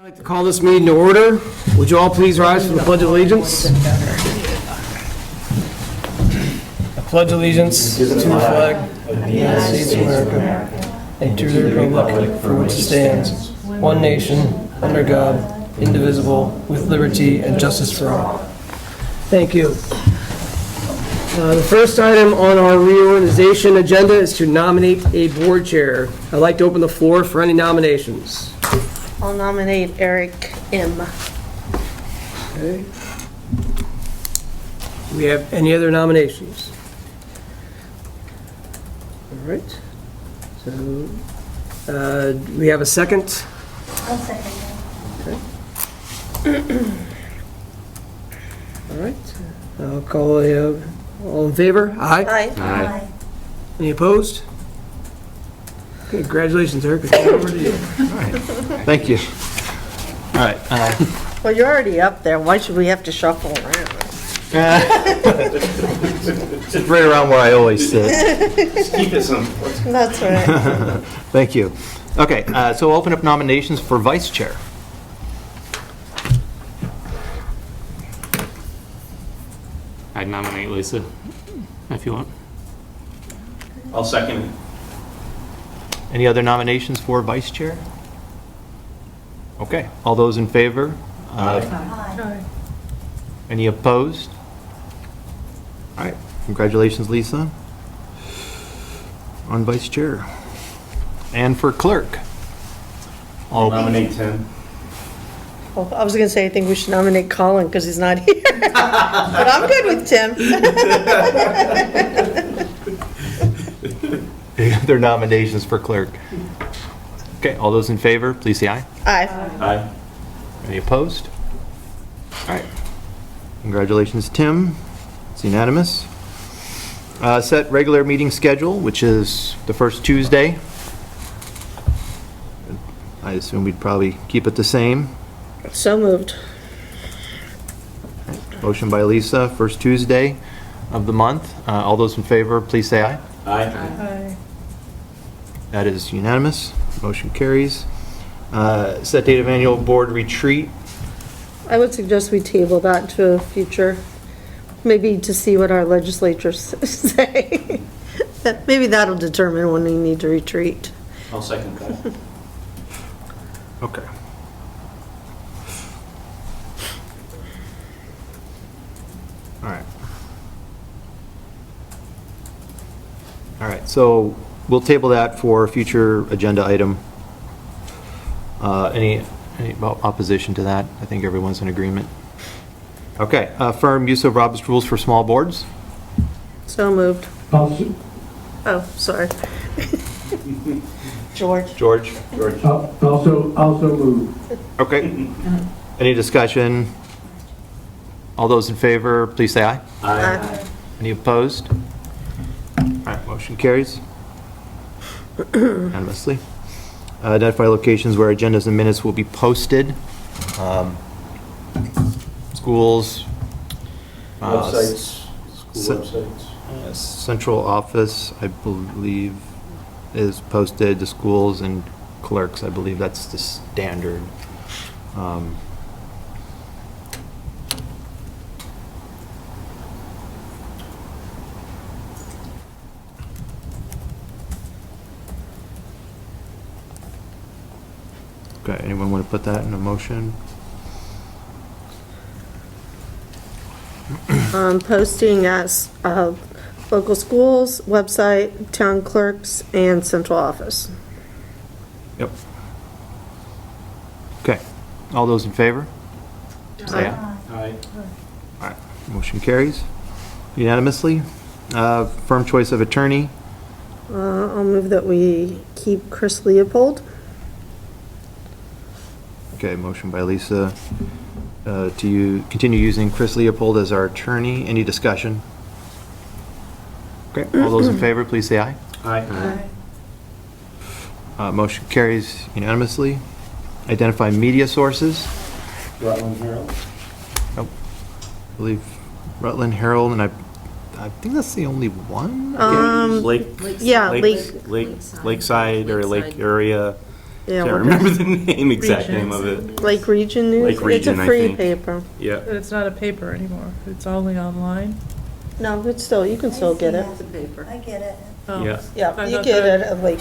I'd like to call this meeting to order. Would you all please rise for the Pledge of Allegiance? I pledge allegiance to the flag of the United States of America and to the republic for which it stands, one nation, under God, indivisible, with liberty and justice for all. Thank you. The first item on our reorganization agenda is to nominate a board chair. I'd like to open the floor for any nominations. I'll nominate Eric M. Okay. Do we have any other nominations? All right. So, we have a second? I'll second Okay. All right. I'll call all in favor? Aye. that. Aye. Any opposed? Okay, congratulations, Eric. It's over to you. Thank you. All right. Well, you're already up there. Why should we have to shuffle around? It's right around where I always sit. Keep it simple. That's right. Thank you. Okay, so we'll open up nominations for vice chair. I'd nominate Lisa, if you want. I'll second it. Any other nominations for vice chair? Okay, all those in favor? Any opposed? All right, congratulations, Lisa, on vice chair. And for clerk? I'll nominate Tim. Well, I was going to say, I think we should nominate Colin because he's not here. But I'm good with Tim. Any other nominations for clerk? Okay, all those in favor, please say aye. Aye. Aye. Any opposed? All right. Congratulations, Tim. It's unanimous. Set regular meeting schedule, which is the first Tuesday. I assume we'd probably keep it the same. So moved. Motion by Lisa, first Tuesday of the month. All those in favor, please say aye. Aye. That is unanimous. Motion carries. Set date of annual board retreat. I would suggest we table that to a future, maybe to see what our legislatures say. Maybe that'll determine when we need to retreat. I'll second that. Okay. All right. All right, so we'll table that for a future agenda item. Any opposition to that? I think everyone's in agreement. Okay, firm use of Robert's rules for small boards. So moved. Also Oh, sorry. George. George? move. Okay. Any discussion? All those in favor, please say aye. Aye. Any opposed? All right, motion carries unanimously. Identify locations where agendas and minutes will be posted. Schools. Websites, school s- websites. Central office, I believe, is posted to schools, and clerks, I believe that's the standard. Okay, anyone want to put that in a motion? Posting at local schools, website, town clerks, and central office. Yep. Okay, all those in favor? Say aye. Aye. All right, motion unanimously. Firm choice of attorney. I'll move that we keep Chris Leopold. Okay, motion by Lisa to continue using Chris Leopold as our attorney. Any discussion? Okay, all those in favor, please say aye. Aye. Motion carries unanimously. Identify media sources. Rutland Herald. Nope. I believe Rutland Herald, and I think that's the only one. Lake. Yeah, Lakeside or lake area. Yeah, Can't we're remember good. the exact name of it. Lake Region News? Lake Region, It's a I free think. paper. Yeah. But it's not a paper anymore. It's only online. No, it's still, you can still get it. I get it. Oh, Yeah. Yeah, I you thought get that- it at like,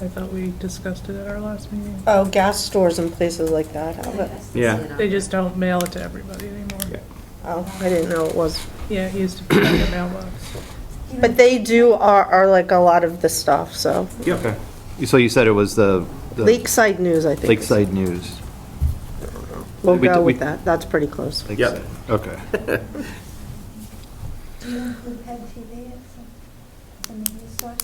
I thought we discussed it at our last meeting. oh, gas stores and places like that have it. Yeah. They just don't mail it to everybody anymore. Yeah. Oh, I didn't know it was. Yeah, it used to be in the mailbox. But they do are like a lot of the stuff, so. Okay. So you said it was the Lakeside News, I think. Lakeside News. We'll We- go we- with that. That's pretty close. Lakeside. Okay. Do you include PEG TV as a news source?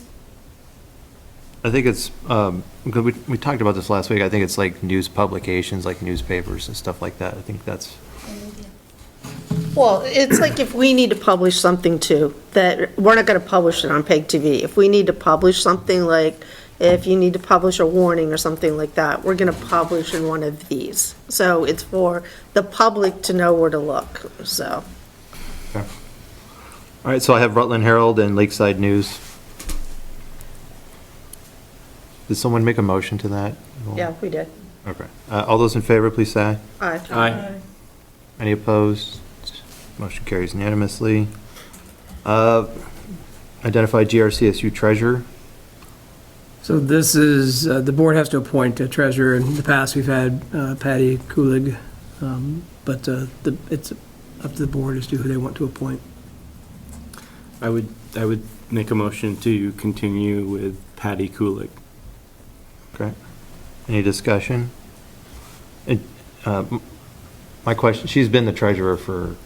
I think it's, because we talked about this last week, I think it's like news publications, like newspapers and stuff like that. I think that's, Well, it's like if we need to publish something too, that, we're not gonna publish it on PEG TV. If we need to publish something, like, if you need to publish a warning or something like that, we're gonna publish in one of these. So it's for the public to know where to look, so. all right, so I have Rutland Herald and Lakeside News. Did someone make a motion to that? Yeah, we did. Okay. All those in favor, please say aye. Aye. Aye. Any opposed? Motion carries unanimously. Identify GRCSU treasurer. So this is, the board has to appoint a treasurer. In the past, we've had Patty Kulig, but it's up to the board as to who they want to appoint. I would make a motion to continue with Patty Kulik. Okay. Any discussion? My question, she's been the treasurer for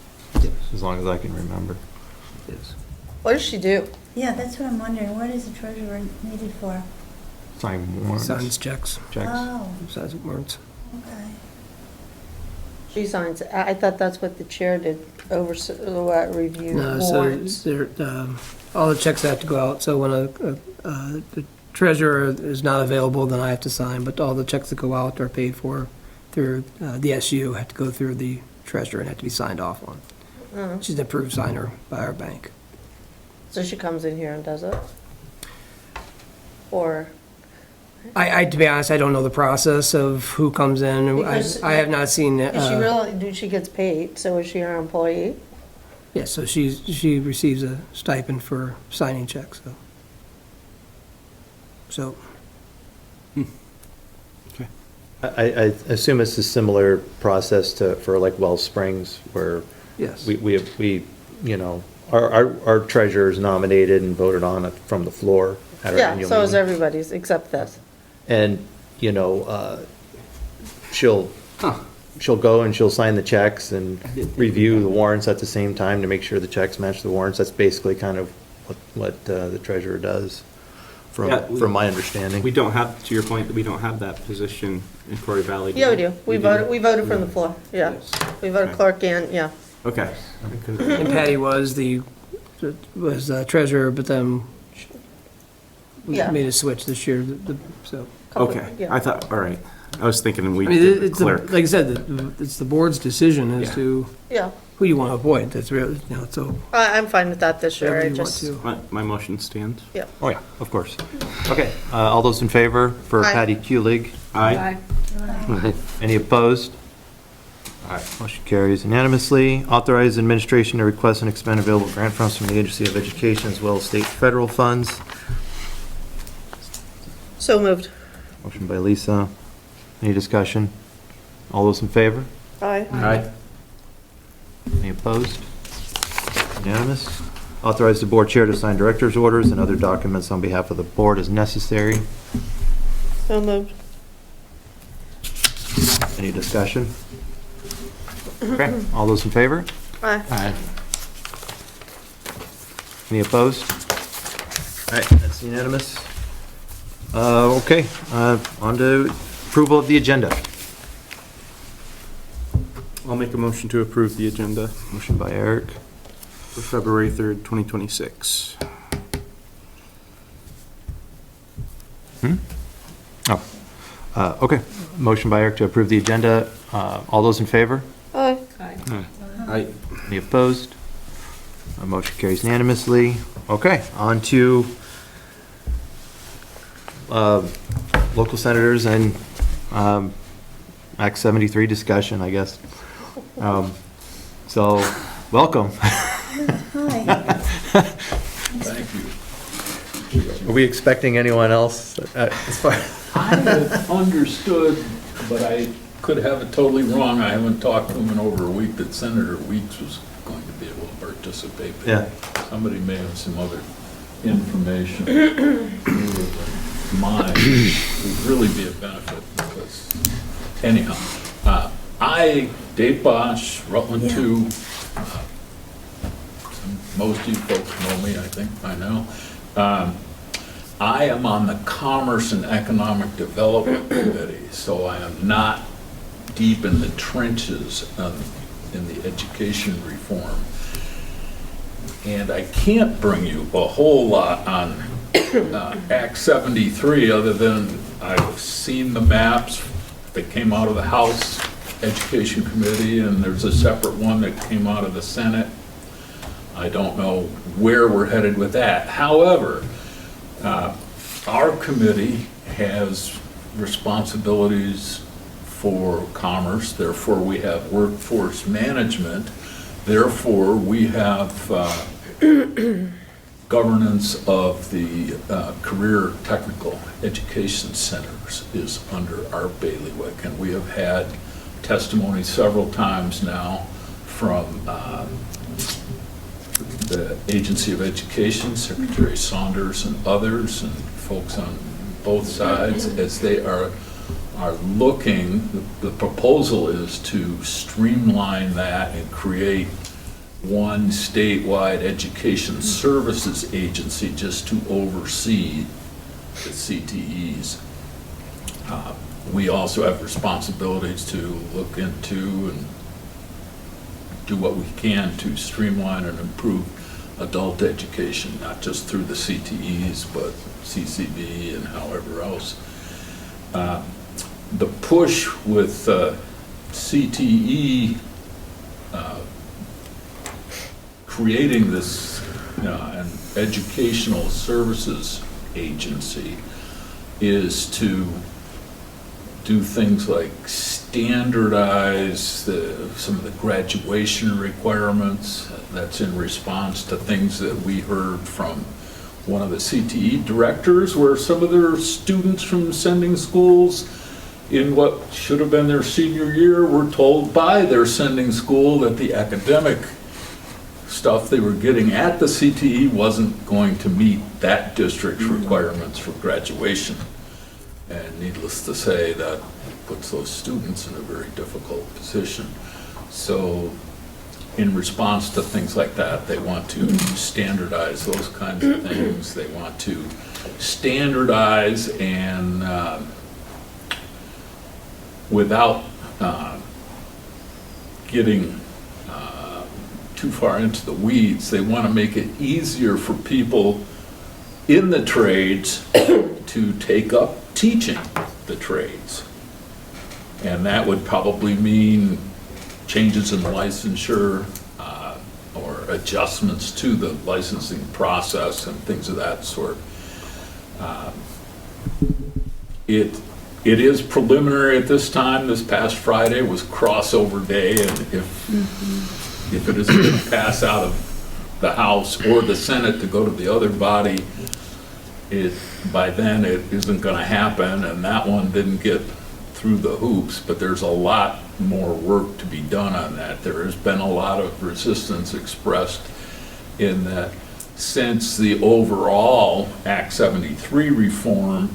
as long as I can remember. Yes. What does she do? Yeah, that's what I'm wondering. What is the treasurer needed for? Sign warrants. Signs checks, Checks. Oh, signs warrants. okay. She signs, I thought that's what the chair did, review No, so warrants. there, all the checks have to go out, so when the treasurer is not available, then I have to sign, but all the checks that go out are paid for through the SU, have to go through the treasurer and have to be signed off on. Oh. She's an approved signer by our bank. So she comes in here and does it? Or, To be honest, I don't know the process of who comes in. Because- I have not seen, is she really, she gets paid, so is she our employee? yeah, so she receives a stipend for signing checks, so. So, I assume it's a similar process for like Wells Springs where yes. we, you know, our treasurer is nominated and voted on from the floor at our Yeah, annual so is meeting. everybody's, except this. And, you know, she'll go and she'll sign the checks and review the warrants at the same time to make sure the checks match the warrants. That's basically kind of what the treasurer does, Yeah, from my understanding. We don't have, to your point, we don't have that position in Quarry Valley. Yeah, we do. We voted from the floor, yeah. Yes. We voted Okay. yeah. Okay. And Patty was treasurer, but then we Yeah. made a switch this year, so. Okay, Yeah. I thought, all right. I was thinking we I mean, did the it's, clerk. like I said, it's the board's decision as Yeah. to Yeah, who you want to appoint. That's really, you know, so I'm fine with that this year, whatever I you want just, to. My motion stands. Oh, yeah, of course. Okay, all those in favor for Aye. Patty Kulig? Aye. Any opposed? All right, motion carries unanimously. Authorize administration to request and expend available grant funds from the Agency of Education as well as state and federal funds. so moved. Motion by Lisa. Any discussion? All those in favor? Aye. Aye. Any opposed? Unanimous. Authorize the board chair to sign director's orders and other documents on behalf of the board as necessary. So moved. Any discussion? Okay, all those in favor? Aye. Aye. Any opposed? All right, that's unanimous. Okay, on to approval of the agenda. I'll make a motion to approve the agenda Motion by Eric, for February 3rd, 2026. okay. Motion by Eric to approve the agenda. All those in favor? Aye. Aye. Any opposed? Motion carries unanimously. Okay, on to local senators and Act 73 discussion, I guess. So, welcome. Hi. Thank you. Are we expecting anyone else as far? I had understood, but I could have it totally wrong. I haven't talked to him in over a week, that Senator Weeks was going to be able to participate. But Yeah. somebody may have some other information. Mine would really be a benefit because, anyhow, Dave Bosch, Rutland 2, most of you folks know me, I think, by now. I am on the Commerce and Economic Development Committee, so I am not deep in the trenches in the education reform. And I can't bring you a whole lot on Act 73, other than I've seen the maps that came out of the House Education Committee, and there's a separate one that came out of the Senate. I don't know where we're headed with that. However, our committee has responsibilities for commerce, therefore we have workforce management, therefore we have governance of the career technical education centers is under our bailiwick, and we have had testimony several times now from the Agency of Education, Secretary Saunders and others, and folks on both sides, as they are looking, the proposal is to streamline that and create one statewide education services agency just to oversee the CTEs. We also have responsibilities to look into and do what we can to streamline and improve adult education, not just through the CTEs, but CCB and however else. The push with CTE creating this an educational services agency is to do things like standardize some of the graduation requirements. That's in response to things that we heard from one of the CTE directors, where some of their students from sending schools in what should have been their senior year were told by their sending school that the academic stuff they were getting at the CTE wasn't going to meet that district's requirements for graduation. And needless to say, that puts those students in a very difficult position. So in response to things like that, they want to standardize those kinds of things. They want to standardize and without getting too far into the weeds, they want to make it easier for people in the trades to take up teaching the trades. And that would probably mean changes in licensure or adjustments to the licensing process and things of that sort. It is preliminary at this time. This past Friday was crossover day, and if it isn't going to pass out of the House or the Senate to go to the other body, by then it isn't going to happen, and that one didn't get through the hoops, but there's a lot more work to be done on that. There has been a lot of resistance expressed in that since the overall Act 73 reform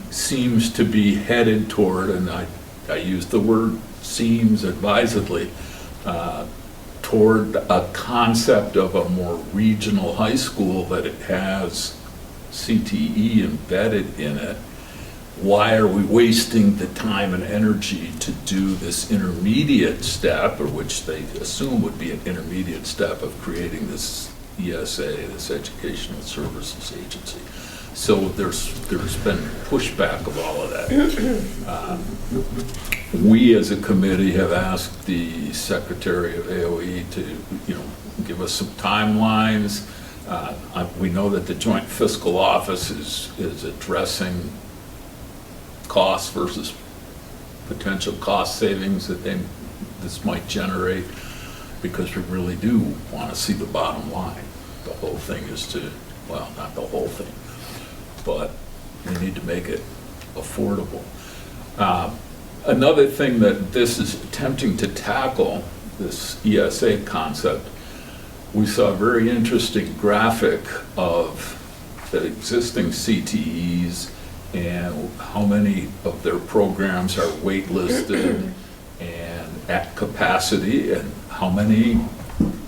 seems to be headed toward, and I use the word seems advisedly, toward a concept of a more regional high school, that it has CTE embedded in it. Why are we wasting the time and energy to do this intermediate step, or which they assume would be an intermediate step of creating this ESA, this Educational Services Agency? So there's been pushback of all of that. We as a committee have asked the Secretary of AOE to, give us some timelines. We know that the Joint Fiscal Office is addressing costs versus potential cost savings that this might generate, because we really do want to see the bottom line. The whole thing is to, well, not the whole thing, but we need to make it affordable. Another thing that this is attempting to tackle, this ESA concept, we saw a very interesting graphic of the existing CTEs and how many of their programs are waitlisted and at capacity, and how many,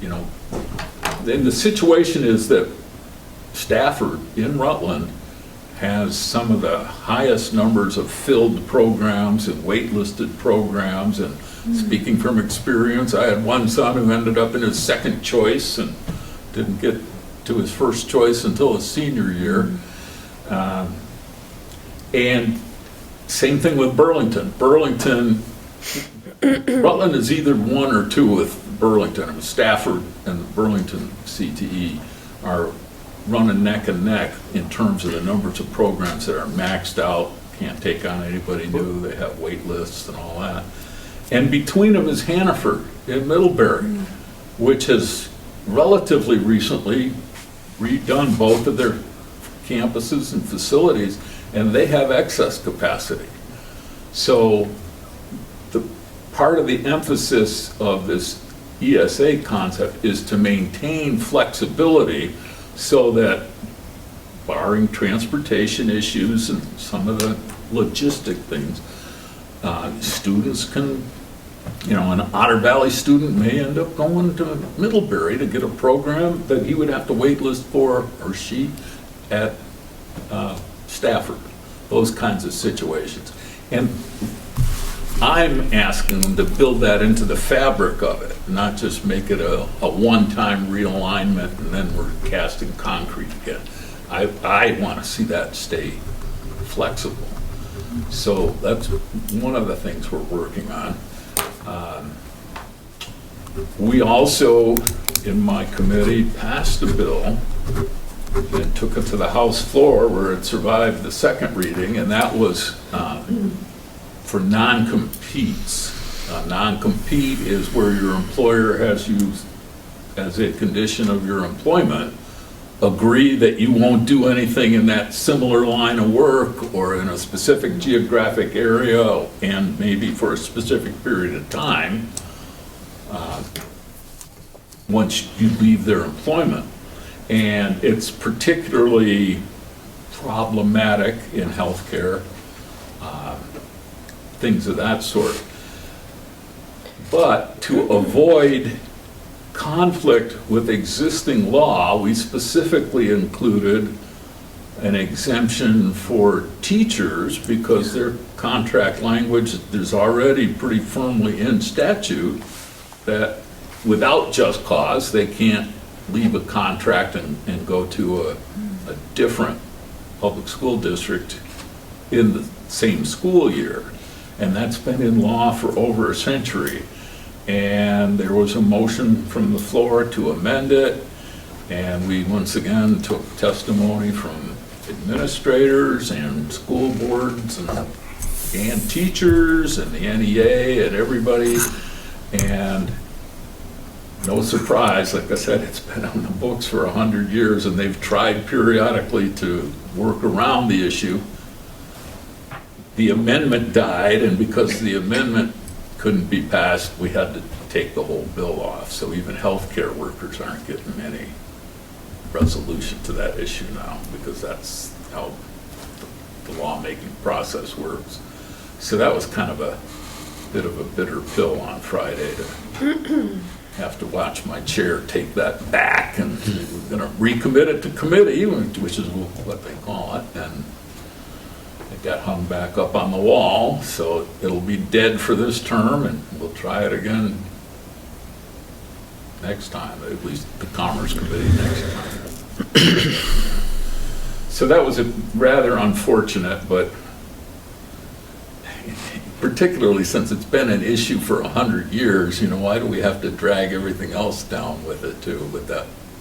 you know. Then the situation is that Stafford in Rutland has some of the highest numbers of filled programs and waitlisted programs. And speaking from experience, I had one son who ended up in his second choice and didn't get to his first choice until his senior year. And same thing with Burlington. Rutland is either one or two with Burlington. I mean, Stafford and the Burlington CTE are running neck and neck in terms of the numbers of programs that are maxed out, can't take on anybody new, they have wait lists and all that. And between them is Hannaford in Middlebury, which has relatively recently redone both of their campuses and facilities, and they have excess capacity. So the part of the emphasis of this ESA concept is to maintain flexibility so that, barring transportation issues and some of the logistic things, students can, you know, an Otter Valley student may end up going to Middlebury to get a program that he would have to wait list for, or she, at Stafford, those kinds of situations. And I'm asking them to build that into the fabric of it, not just make it a one-time realignment and then we're casting concrete again. I want to see that stay flexible. So that's one of the things we're working on. We also, in my committee, passed a bill and took it to the House floor where it survived the second reading, and that was for non-competes. Non-compete is where your employer has you, as a condition of your employment, agree that you won't do anything in that similar line of work or in a specific geographic area and maybe for a specific period of time once you leave their employment. And it's particularly problematic in healthcare, things of that sort. But to avoid conflict with existing law, we specifically included an exemption for teachers because their contract language is already pretty firmly in statute that without just cause, they can't leave a contract and go to a different public school district in the same school year. And that's been in law for over a century. And there was a motion from the floor to amend it, and we once again took testimony from administrators and school boards and teachers and the NEA and everybody, and no surprise, like I said, it's been on the books for 100 years, and they've tried periodically to work around the issue. The amendment died, and because the amendment couldn't be passed, we had to take the whole bill off. So even healthcare workers aren't getting any resolution to that issue now, because that's how the lawmaking process works. So that was kind of a bit of a bitter pill on Friday to have to watch my chair take that back, and we're going to recommit it to committee, which is what they call it, and it got hung back up on the wall, so it'll be dead for this term, and we'll try it again next time, at least the Commerce Committee next time. So that was a rather unfortunate, but particularly since it's been an issue for 100 years, you know, why do we have to drag everything else down with it too? But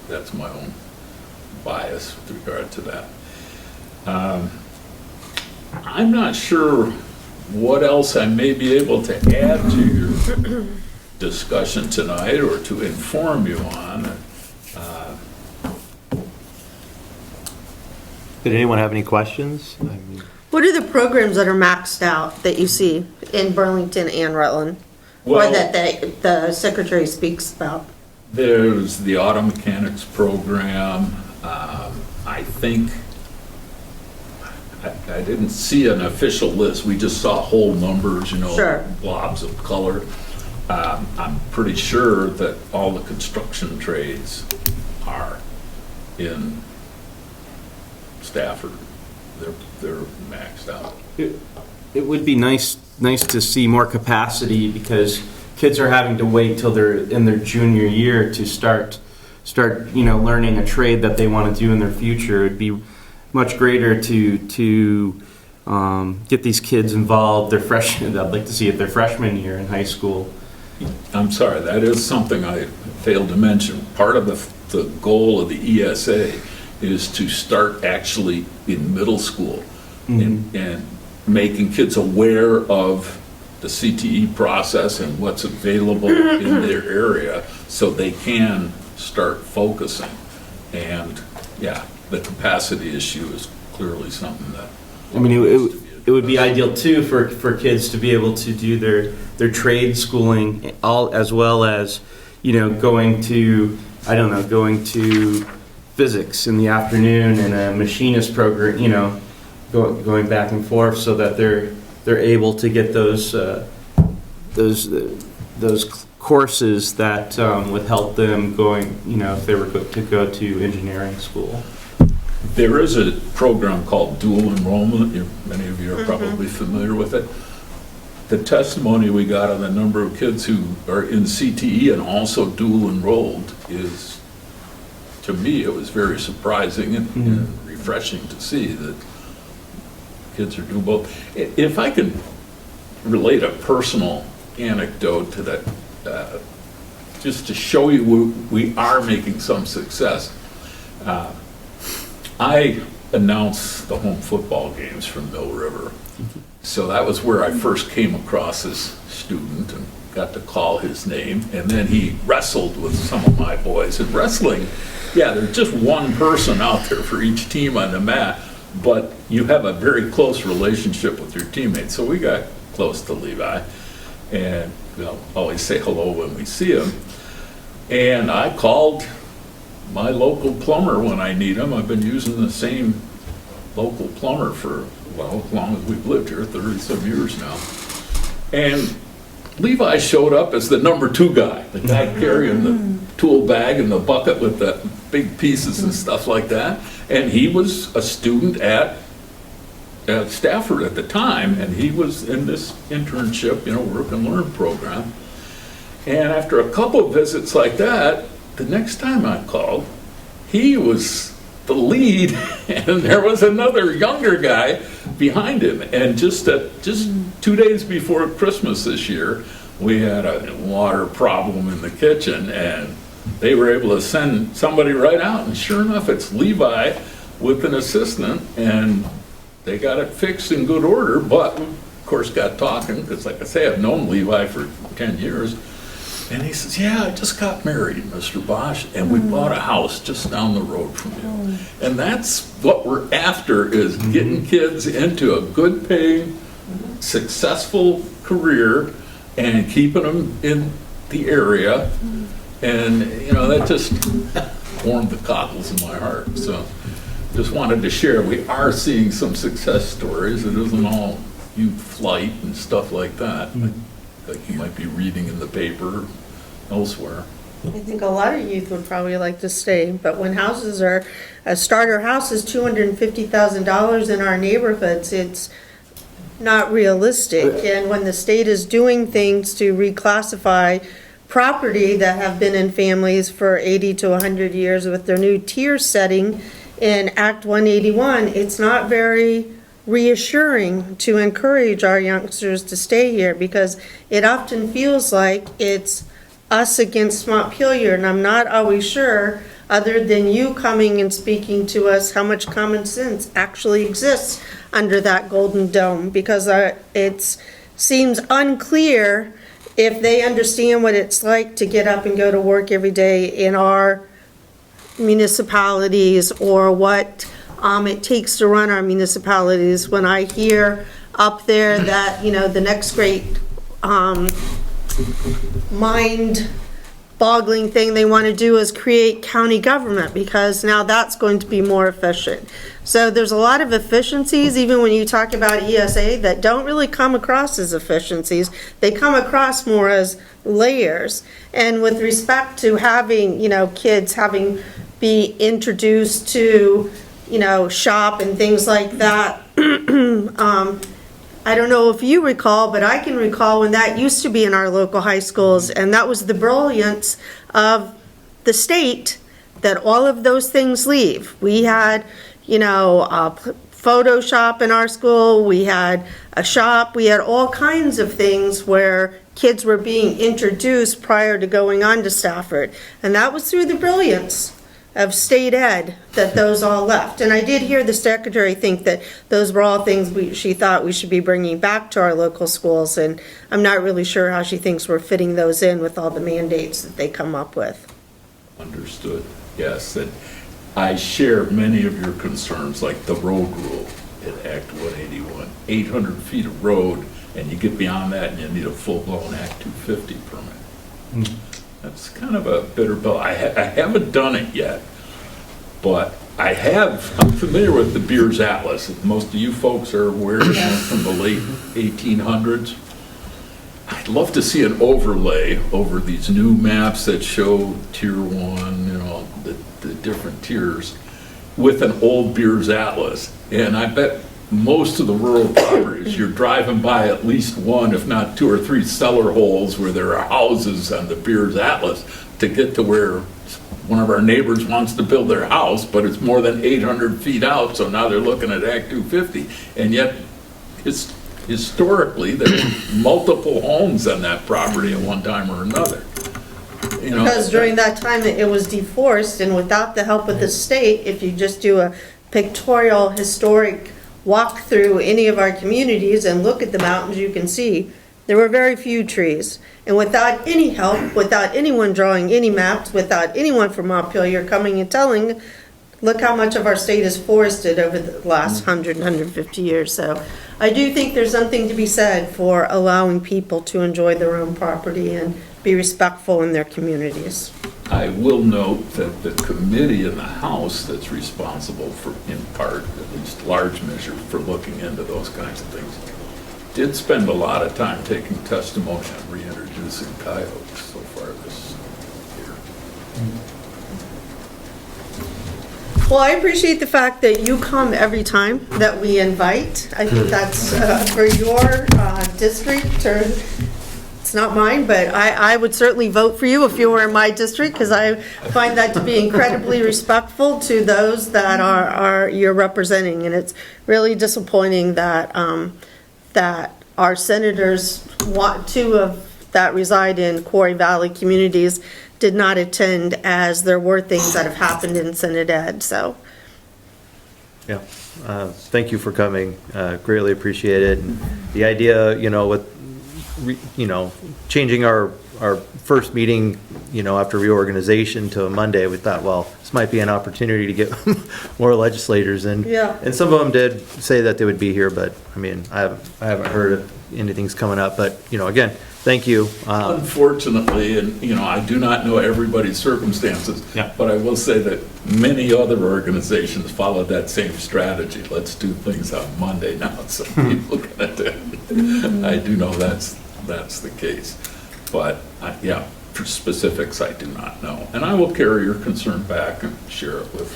that's my own bias with regard to that. I'm not sure what else I may be able to add to your discussion tonight or to inform you on. Did anyone have any questions? I mean, What are the programs that are maxed out that you see in Burlington and Rutland? Or Well- that the secretary speaks about? There's the auto mechanics program. I think, I didn't see an official list. We just saw whole numbers, Sure. blobs of color. I'm pretty sure that all the construction trades are in Stafford. They're maxed out. It would be nice to see more capacity because kids are having to wait till they're in their junior year to start learning a trade that they want to do in their future. It'd be much greater to get these kids involved. I'd like to see it their freshman year in high school. I'm sorry, that is something I failed to mention. Part of the goal of the ESA is to start actually in middle school and making kids aware of the CTE process and what's available in their area so they can start focusing. And yeah, the capacity issue is clearly something that. I mean, it would be ideal too for kids to be able to do their trade schooling all as well as, going to physics in the afternoon and a machinist program, going back and forth so that they're able to get those courses that would help them going, if they were to go to engineering school. There is a program called dual enrollment. Many of you are probably familiar with it. The testimony we got on the number of kids who are in CTE and also dual enrolled is, to me, it was very surprising and refreshing to see that kids are doing both. If I could relate a personal anecdote to that, just to show you we are making some success. I announced the home football games from Mill River. So that was where I first came across this student and got to call his name. And then he wrestled with some of my boys. And wrestling, yeah, there's just one person out there for each team on the mat, but you have a very close relationship with your teammates. So we got close to Levi, and we'll always say hello when we see him. And I called my local plumber when I need him. I've been using the same local plumber for, well, as long as we've lived here, 30-some years now. And Levi showed up as the number 2 guy, the guy carrying the tool bag and the bucket with the big pieces and stuff like that. And he was a student at Stafford at the time, and he was in this internship, work and learn program. And after a couple of visits like that, the next time I called, he was the lead, and there was another younger guy behind him. And just 2 days before Christmas this year, we had a water problem in the kitchen, and they were able to send somebody right out. And sure enough, it's Levi with an assistant, and they got it fixed in good order. But of course, got talking because, like I say, I've known Levi for 10 years. And he says, yeah, I just got married, Mr. Bosch, and we bought a house just down the road from you. And that's what we're after, is getting kids into a good paying, successful career and keeping them in the area. And, that just warmed the cockles in my heart. So just wanted to share, we are seeing some success stories. It isn't all youth flight and stuff like that. Like you might be reading in the paper elsewhere. I think a lot of youth would probably like to stay, but when a starter house is $250,000 in our neighborhoods, it's not realistic. And when the state is doing things to reclassify property that have been in families for 80 to 100 years with their new tier setting in Act 181, it's not very reassuring to encourage our youngsters to stay here, because it often feels like it's us against Montpelier, and I'm not always sure, other than you coming and speaking to us, how much common sense actually exists under that golden dome, because It's, seems unclear if they understand what it's like to get up and go to work every day in our municipalities, or what it takes to run our municipalities. When I hear up there that, you know, the next great mind-boggling thing they want to do is create county government, because now that's going to be more efficient. So there's a lot of efficiencies, even when you talk about ESA, that don't really come across as efficiencies. They come across more as layers. And with respect to having, you know, kids having be introduced to, you know, shop and things like that, I don't know if you recall, but I can recall when that used to be in our local high schools, and that was the brilliance of the state, that all of those things leave. We had, you know, a photo shop in our school, we had a shop, we had all kinds of things where kids were being introduced prior to going on to Stafford. And that was through the brilliance of state ed that those all left. And I did hear the secretary think that those were all things she thought we should be bringing back to our local schools, and I'm not really sure how she thinks we're fitting those in with all the mandates that they come up with. Understood, yes. And I share many of your concerns, like the road rule in Act 181. 800 feet of road, and you get beyond that and you need a full-blown Act 250 permit. That's kind of a bitter pill. I haven't done it yet, but I'm familiar with the Beers Atlas. Most of you folks are aware of that from the late 1800s. I'd love to see an overlay over these new maps that show tier 1, you know, the different tiers, with an old Beers Atlas. And I bet most of the rural properties, you're driving by at least one, if not 2 or 3 cellar holes where there are houses on the Beers Atlas to get to where one of our neighbors wants to build their house, but it's more than 800 feet out, so now they're looking at Act 250. And yet, historically, there were multiple homes on that property at one time or another. You know, Because during that time, it was deforest, and without the help of the state, if you just do a pictorial, historic walk through any of our communities and look at the mountains, you can see there were very few trees. And without any help, without anyone drawing any maps, without anyone from Montpelier coming and telling, look how much of our state is forested over the last 100, 150 years. So I do think there's something to be said for allowing people to enjoy their own property and be respectful in their communities. I will note that the committee in the House that's responsible for, in part, at least large measure, for looking into those kinds of things, did spend a lot of time taking testimony on reintroducing coyotes so far this year. Well, I appreciate the fact that you come every time that we invite. I think that's for your district, or it's not mine, but I would certainly vote for you if you were in my district, because I find that to be incredibly respectful to those that you're representing. And it's really disappointing that that our senators, two of that reside in Quarry Valley communities, did not attend, as there were things that have happened in Senate Ed. So, Yeah, thank you for coming. Greatly appreciate it. And the idea, you know, with changing our first meeting, you know, after reorganization to a Monday, we thought, well, this might be an opportunity to get more legislators in. Yeah. And some of them did say that they would be here, but I mean, I haven't heard if anything's coming up. But you know, again, thank you. Unfortunately, and you know, I do not know everybody's circumstances, Yeah. but I will say that many other organizations followed that same strategy. Let's do things on Monday now. So people get it. I do know that's the case, but yeah, for specifics I do not know, and I will carry your concern back and share it with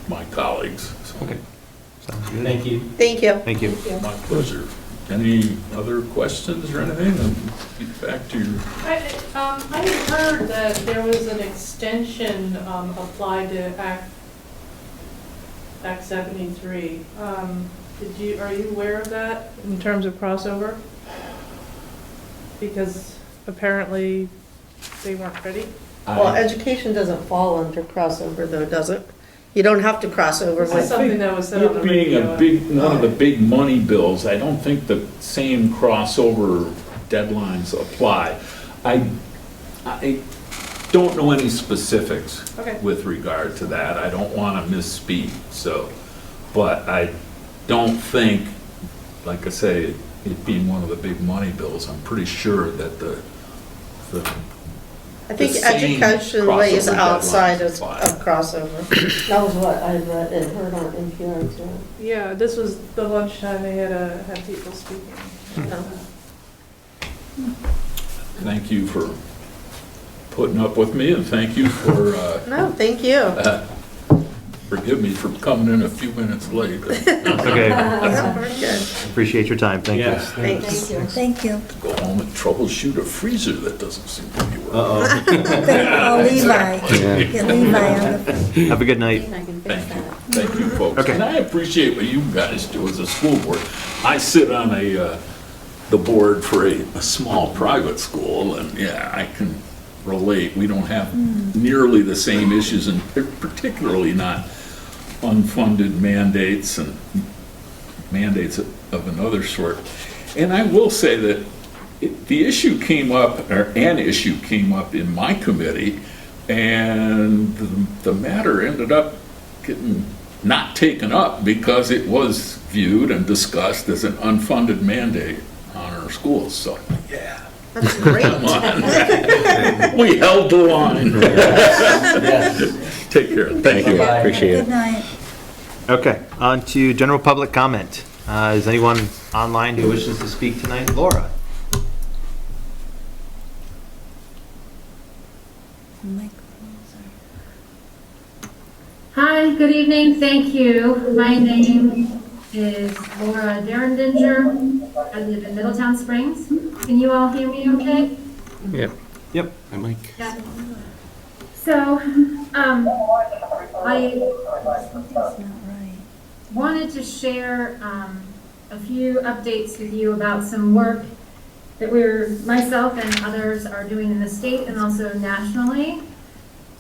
my colleagues. So, Okay. Sounds good. Thank you. thank you. Thank you. my pleasure. Any other questions or anything? Get back to your. I had heard that there was an extension applied to Act 73. Are you aware of that in terms of crossover? Because apparently they weren't ready. Well, education doesn't fall under crossover, though, does it? You don't have to cross over This is with, something that was said on the It being radio. a big, one of the big money bills, I don't think the same crossover deadlines apply. I don't know any specifics Okay. with regard to that. I don't want to misspeak, so, but I don't think, like I say, it being one of the big money bills, I'm pretty sure that the I think the same education lays crossover outside deadlines of apply. crossover. That was what I read and heard on NPR too. Yeah, this was the lunchtime, they had people speaking. Thank you for putting up with me, and thank you for, No, thank you. forgive me for coming in a few minutes late. Okay, Yeah, we're good. appreciate your time, thank you. Yes. Thanks. Thank you. Go home and troubleshoot a freezer that doesn't seem to be working. Oh, Levi. Get Levi on the phone. Have a good night. Thank you, folks. Okay. And I appreciate what you guys do as a school board. I sit on the board for a small private school, and yeah, I can relate. We don't have nearly the same issues, and particularly not unfunded mandates and mandates of another sort. And I will say that the issue came up, or an issue came up in my committee, and the matter ended up getting not taken up because it was viewed and discussed as an unfunded mandate on our schools. So, yeah, That's great. come on. We held the line. Take care. Thank you. Appreciate Good it. night. Okay, on to general public comment. Is anyone online who wishes to speak tonight? Laura? Hi, good evening, thank you. My name is Laura Derendinger. I live in Middletown Springs. Can you all hear me okay? Yep. Hi, Mike. Yeah. So, I Something's not right. wanted to share a few updates with you about some work that myself and others are doing in the state and also nationally.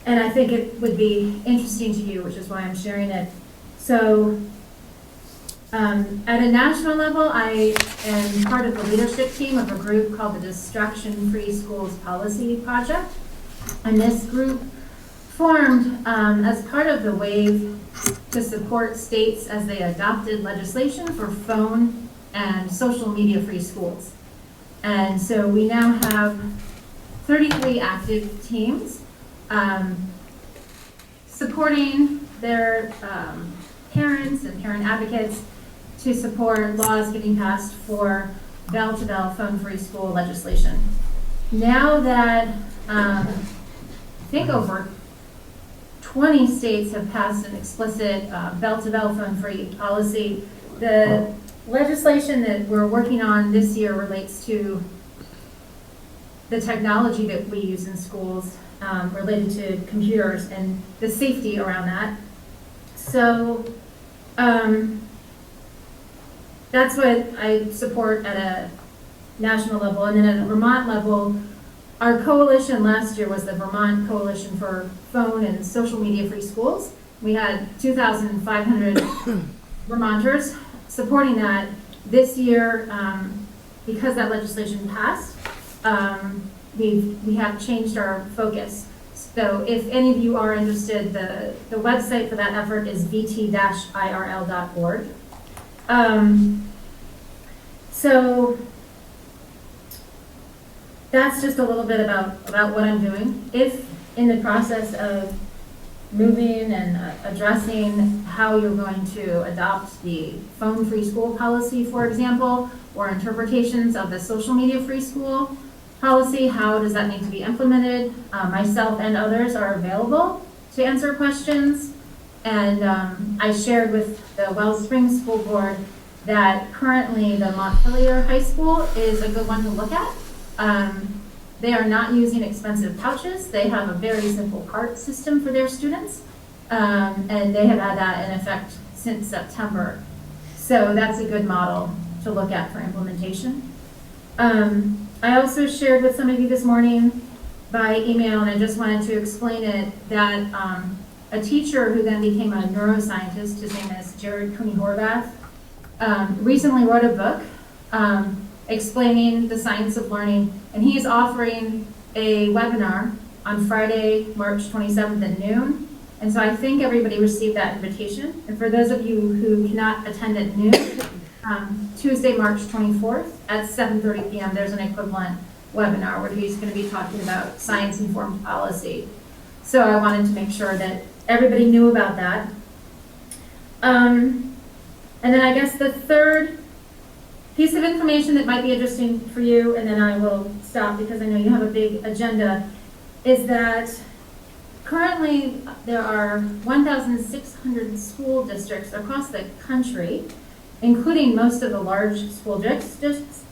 And I think it would be interesting to you, which is why I'm sharing it. So, at a national level, I am part of the leadership team of a group called the Distraction-Free Schools Policy Project. And this group formed as part of the wave to support states as they adopted legislation for phone and social media free schools. And so we now have 33 active teams supporting their parents and parent advocates to support laws getting passed for bell-to-bell phone-free school legislation. Now that I think over 20 states have passed an explicit bell-to-bell phone-free policy, the legislation that we're working on this year relates to the technology that we use in schools related to computers and the safety around that. So that's what I support at a national level. And then at a Vermont level, our coalition last year was the Vermont Coalition for Phone and Social Media Free Schools. We had 2,500 Vermonters supporting that. This year, because that legislation passed, we have changed our focus. So if any of you are interested, the website for that effort is vt-irl.org. So that's just a little bit about what I'm doing. If in the process of moving and addressing how you're going to adopt the phone-free school policy, for example, or interpretations of the social media free school policy, how does that need to be implemented? Myself and others are available to answer questions. And I shared with the Wells Springs School Board that currently the Montpelier High School is a good one to look at. They are not using expensive pouches. They have a very simple cart system for their students. And they have had that in effect since September. So that's a good model to look at for implementation. I also shared with some of you this morning by email, and I just wanted to explain it, that a teacher who then became a neuroscientist, his name is Jared Cooney Horvath, recently wrote a book explaining the science of learning, and he is offering a webinar on Friday, March 27th at noon. And so I think everybody received that invitation. And for those of you who cannot attend at noon, Tuesday, March 24th at 7:30 p.m., there's an equivalent webinar where he's going to be talking about science-informed policy. So I wanted to make sure that everybody knew about that. And then I guess the third piece of information that might be interesting for you, and then I will stop because I know you have a big agenda, is that currently there are 1,600 school districts across the country, including most of the large school districts,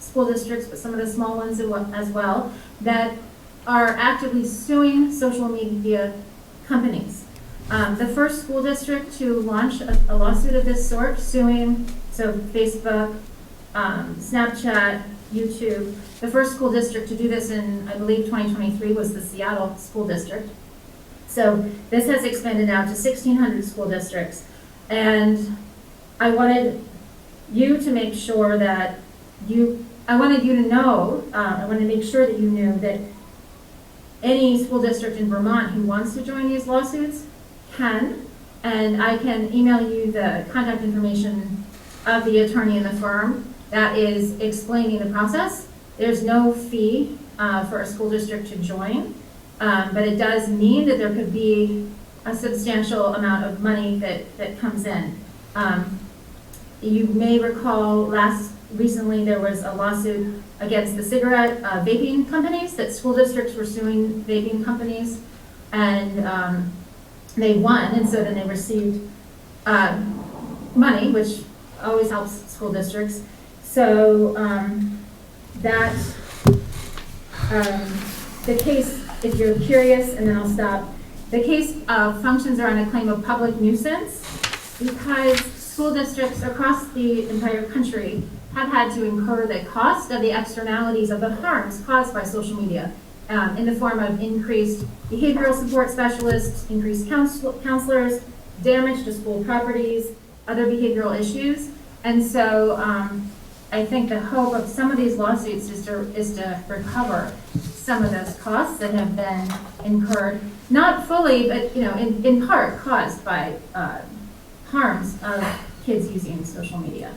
but some of the small ones as well, that are actively suing social media companies. The first school district to launch a lawsuit of this sort, suing, so Facebook, Snapchat, YouTube, the first school district to do this in, I believe, 2023 was the Seattle School District. So this has expanded now to 1,600 school districts. And I wanted you to make sure that I wanted you to know, I wanted to make sure that you knew that any school district in Vermont who wants to join these lawsuits can, and I can email you the contact information of the attorney in the firm that is explaining the process. There's no fee for a school district to join, but it does mean that there could be a substantial amount of money that comes in. You may recall recently there was a lawsuit against the cigarette vaping companies, that school districts were suing vaping companies, and they won, and so then they received money, which always helps school districts. So the case, if you're curious, and then I'll stop, the case functions around a claim of public nuisance because school districts across the entire country have had to incur the cost of the externalities of the harms caused by social media in the form of increased behavioral support specialists, increased counselors, damage to school properties, other behavioral issues. And so I think the hope of some of these lawsuits is to recover some of those costs that have been incurred, not fully, but in part caused by harms of kids using social media.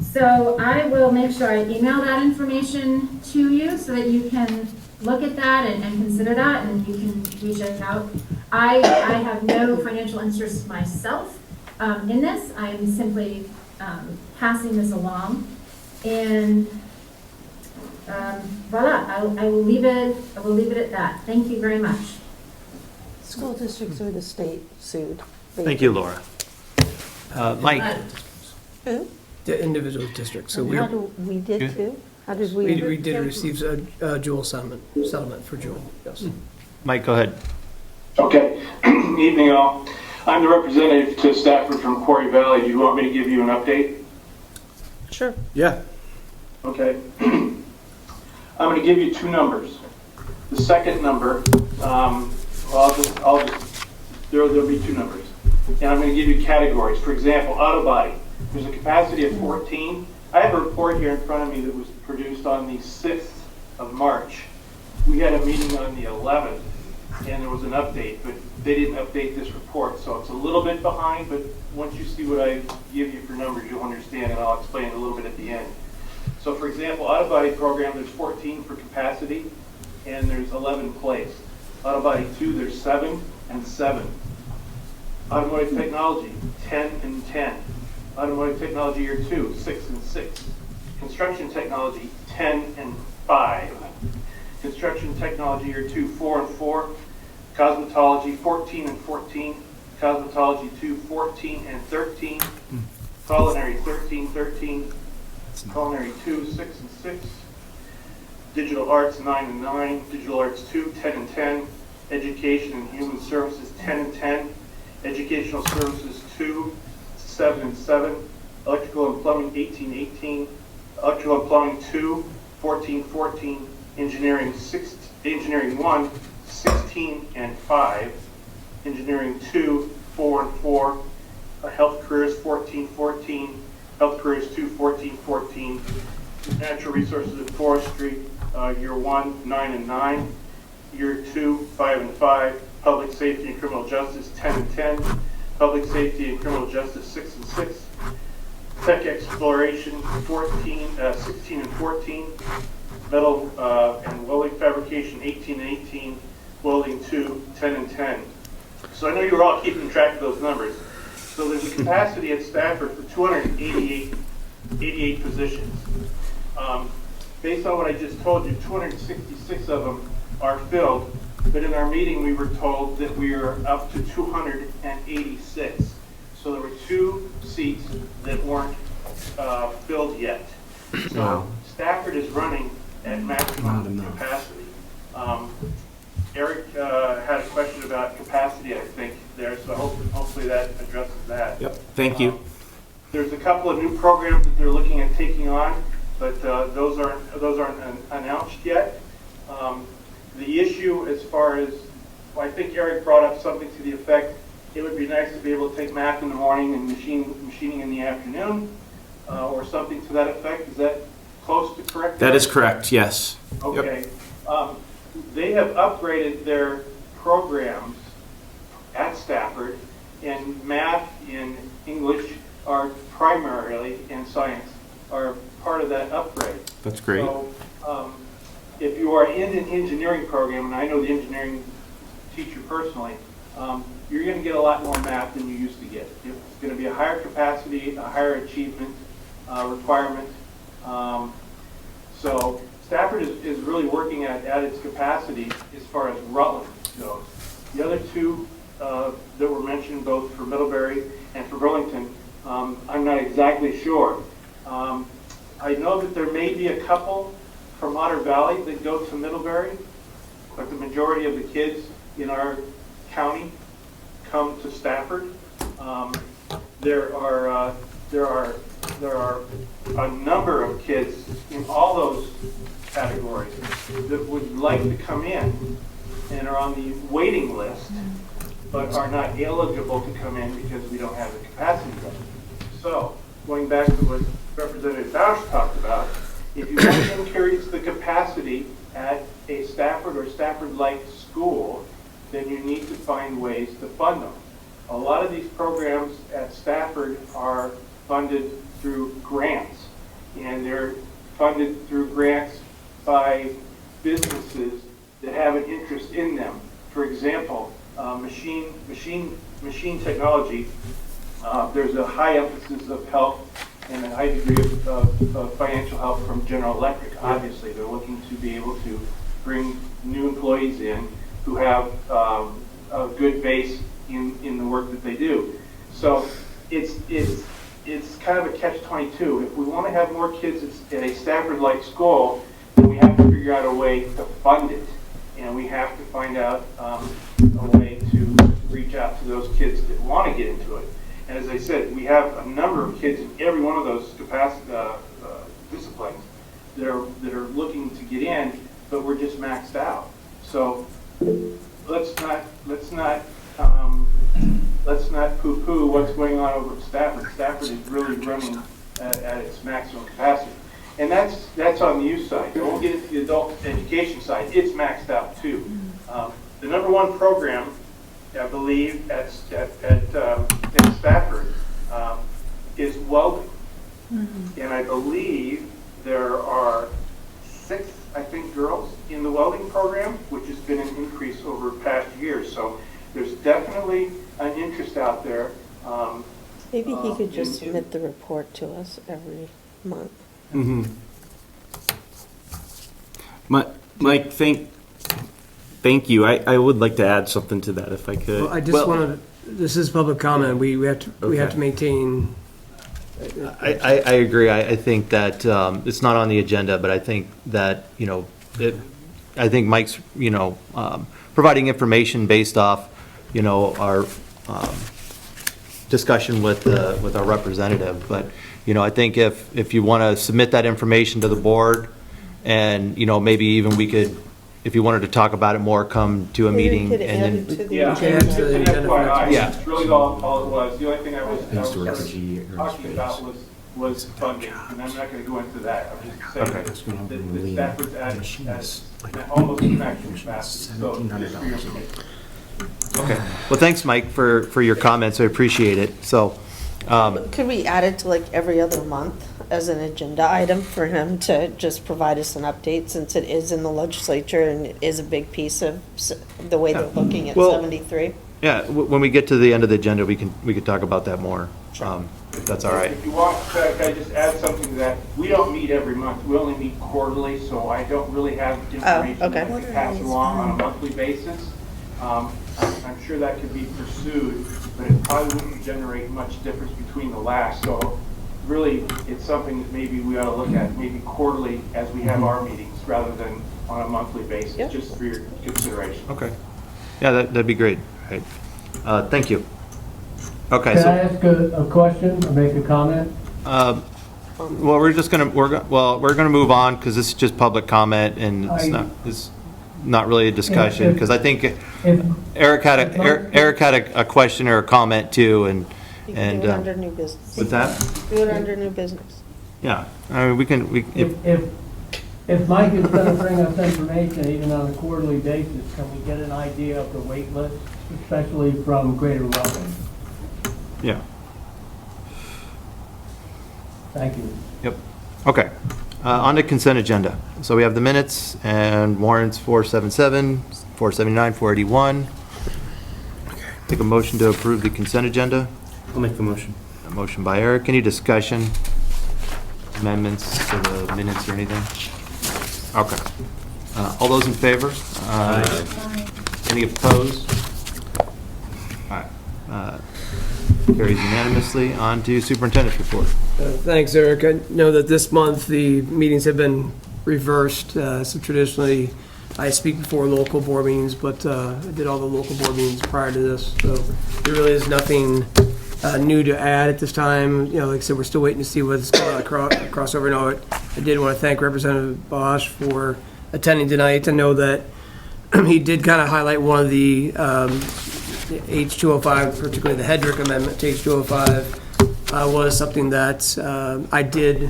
So I will make sure I email that information to you so that you can look at that and consider that, and you can reach out. I have no financial interest myself in this. I am simply passing this along, and voila, I will leave it at that. Thank you very much. School districts or the state sued. Thank you, Laura. Mike? Who? The individual districts. So And how do we did too? How did we? we did receive a Jewel settlement for Jewel, yes. Mike, go ahead. Okay. Evening all. I'm the representative to Stafford from Quarry Valley. Do you want me to give you an update? Sure. Yeah. Okay. I'm going to give you two numbers. The second number, there'll be two numbers. And I'm going to give you categories. For example, auto body. There's a capacity of 14. I have a report here in front of me that was produced on the 6th of March. We had a meeting on the 11th, and there was an update, but they didn't update this report, so it's a little bit behind, but once you see what I give you for numbers, you'll understand, and I'll explain a little bit at the end. So for example, auto body program, there's 14 for capacity, and there's 11 placed. Auto body 2, there's 7 and 7. Automotive technology, 10 and 10. Automotive technology year 2, 6 and 6. Construction technology, 10 and 5. Construction technology year 2, 4 and 4. Cosmetology, 14 and 14. Cosmetology 2, 14 and 13. Culinary, 13, 13. Culinary 2, 6 and 6. Digital arts, 9 and 9. Digital arts 2, 10 and 10. Education and human services, 10 and 10. Educational services 2, 7 and 7. Electrical and plumbing, 18, 18. Electrical and plumbing 2, 14, 14. Engineering 1, 16 and 5. Engineering 2, 4 and 4, Health Careers 14, 14, Health Careers 2, 14, 14, Natural Resources and Forestry, Year 1, 9 and 9, Year 2, 5 and 5, Public Safety and Criminal Justice, 10 and 10, Public Safety and Criminal Justice, 6 and 6, Tech Exploration, 16 and 14, Metal and Welding Fabrication, 18 and 18, Welding 2, 10 and 10. So I know you're all keeping track of those numbers. So there's a capacity at Stafford for 288 positions. Based on what I just told you, 266 of them are filled, but in our meeting we were told that we are up to 286. So there were 2 seats that weren't filled yet. So Stafford is running at maximum capacity. Eric had a question about capacity, I think, there, so hopefully that addresses that. Yep, thank you. There's a couple of new programs that they're looking at taking on, but those aren't announced yet. The issue as far as, well, I think Eric brought up something to the effect, it would be nice to be able to take math in the morning and machining in the afternoon, or something to that effect. Is that close to correct? That is correct, yes. Okay. They have upgraded their programs at Stafford, and math and English are primarily, and science are part of that upgrade. That's great. So if you are in an engineering program, and I know the engineering teacher personally, you're going to get a lot more math than you used to get. It's going to be a higher capacity, a higher achievement requirement. So Stafford is really working at its capacity as far as Rutland goes. The other 2 that were mentioned, both for Middlebury and for Burlington, I'm not exactly sure. I know that there may be a couple from Otter Valley that go to Middlebury, but the majority of the kids in our county come to Stafford. There are a number of kids in all those categories that would like to come in and are on the waiting list, but are not eligible to come in because we don't have the capacity yet. So, going back to what Representative Bausch talked about, if you want to increase the capacity at a Stafford or Stafford-like school, then you need to find ways to fund them. A lot of these programs at Stafford are funded through grants, and they're funded through grants by businesses that have an interest in them. For example, machine technology, there's a high emphasis of help and a high degree of financial help from General Electric. Obviously, they're looking to be able to bring new employees in who have a good base in the work that they do. So it's kind of a catch-22. If we want to have more kids at a Stafford-like school, then we have to figure out a way to fund it, and we have to find out a way to reach out to those kids that want to get into it. And as I said, we have a number of kids in every one of those disciplines that are looking to get in, but we're just maxed out. So let's not poo-poo what's going on over at Stafford. Stafford is really running at its maximum capacity. And that's on the youth side. So we'll get into the adult education side. It's maxed out too. The number 1 program, I believe, at Stafford is welding. And I believe there are 6, I think, girls in the welding program, which has been an increase over past years. So there's definitely an interest out there. Maybe he could just submit the report to us every month. Mm-hmm. Mike, thank you. I would like to add something to that if I could. Well, I just wanted, this is public comment, we have to maintain. I agree. I think that it's not on the agenda, but I think that, I think Mike's, providing information based off, our discussion with our representative. But, I think if you want to submit that information to the board, and, maybe even we could, if you wanted to talk about it more, come to a meeting Could and add it then, to the Yeah, agenda. it's an FYI, Yeah. it's really all it was. The only thing I was talking about was funding, and I'm not gonna go into that. I'm just saying Okay. that the staff was at almost maximum capacity, so just for your information. okay. Well, thanks, Mike, for your comments. I appreciate it. So, Could we add it to like every other month as an agenda item for him to just provide us an update, since it is in the legislature and it is a big piece of the way they're looking at Well- 73? yeah, when we get to the end of the agenda, we could talk about that more, if that's all right. If you want, can I just add something to that? We don't meet every month, we only meet quarterly, so I don't really have information okay. that I can pass along on a monthly basis. I'm sure that could be pursued, but it probably wouldn't generate much difference between the last. So really, it's something that maybe we ought to look at, maybe quarterly as we have our meetings, rather than on a monthly basis, Yep. just for your consideration. Okay. Yeah, that'd be great. Right. Thank you. Okay, Can I so, ask a question or make a comment? well, we're gonna move on because this is just public comment and it's not really a discussion, because I think If, Eric had a question or a comment too, and You can do it under new business. with that, Do it under new business. yeah, I mean, if Mike is gonna bring us information, even on a quarterly basis, can we get an idea of the wait list, especially from Greater Rutland? yeah, Thank you. yep, okay. On the consent agenda. So we have the minutes and warrants 477, 479, 481. Take a motion to approve the consent agenda. I'll make the motion. A motion by Eric. Any discussion? Amendments to the minutes or anything? Okay. All those in favor? Any opposed? All right. Carries unanimously. On to superintendent's report. Thanks, Eric. I know that this month the meetings have been reversed. So traditionally, I speak before local board meetings, but I did all the local board meetings prior to this. So there really is nothing new to add at this time. You know, like I said, we're still waiting to see what's going on crossover. No, I did want to thank Representative Bosch for attending tonight. I know that he did kind of highlight one of the H205, particularly the Hedrick amendment to H205, was something that I did,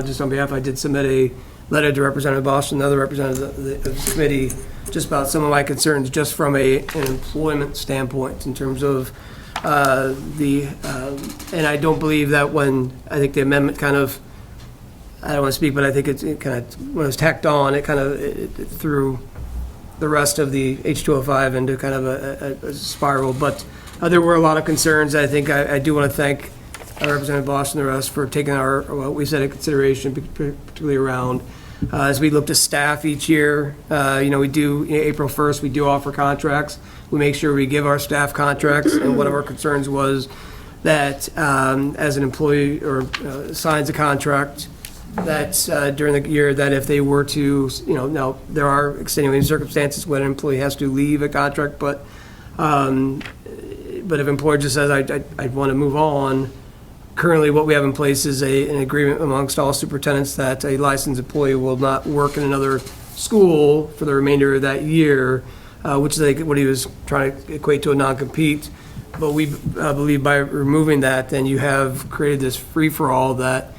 just on behalf, I did submit a letter to Representative Bosch and other representatives of the committee just about some of my concerns just from an employment standpoint in terms of and I don't believe that when, I think the amendment kind of, I don't want to speak, but I think it kind of, when it was tacked on, it kind of it threw the rest of the H205 into kind of a spiral. But there were a lot of concerns. I think I do want to thank Representative Bosch and the rest for taking what we said in consideration, particularly around as we look to staff each year. We do, April 1st, we do offer contracts. We make sure we give our staff contracts, and one of our concerns was that as an employee or signs a contract, that during the year, that if they were to, now there are extenuating circumstances when an employee has to leave a contract, but if an employer just says, I want to move on, currently what we have in place is an agreement amongst all superintendents that a licensed employee will not work in another school for the remainder of that year, which is like what he was trying to equate to a non-compete. But we believe by removing that, then you have created this free-for-all that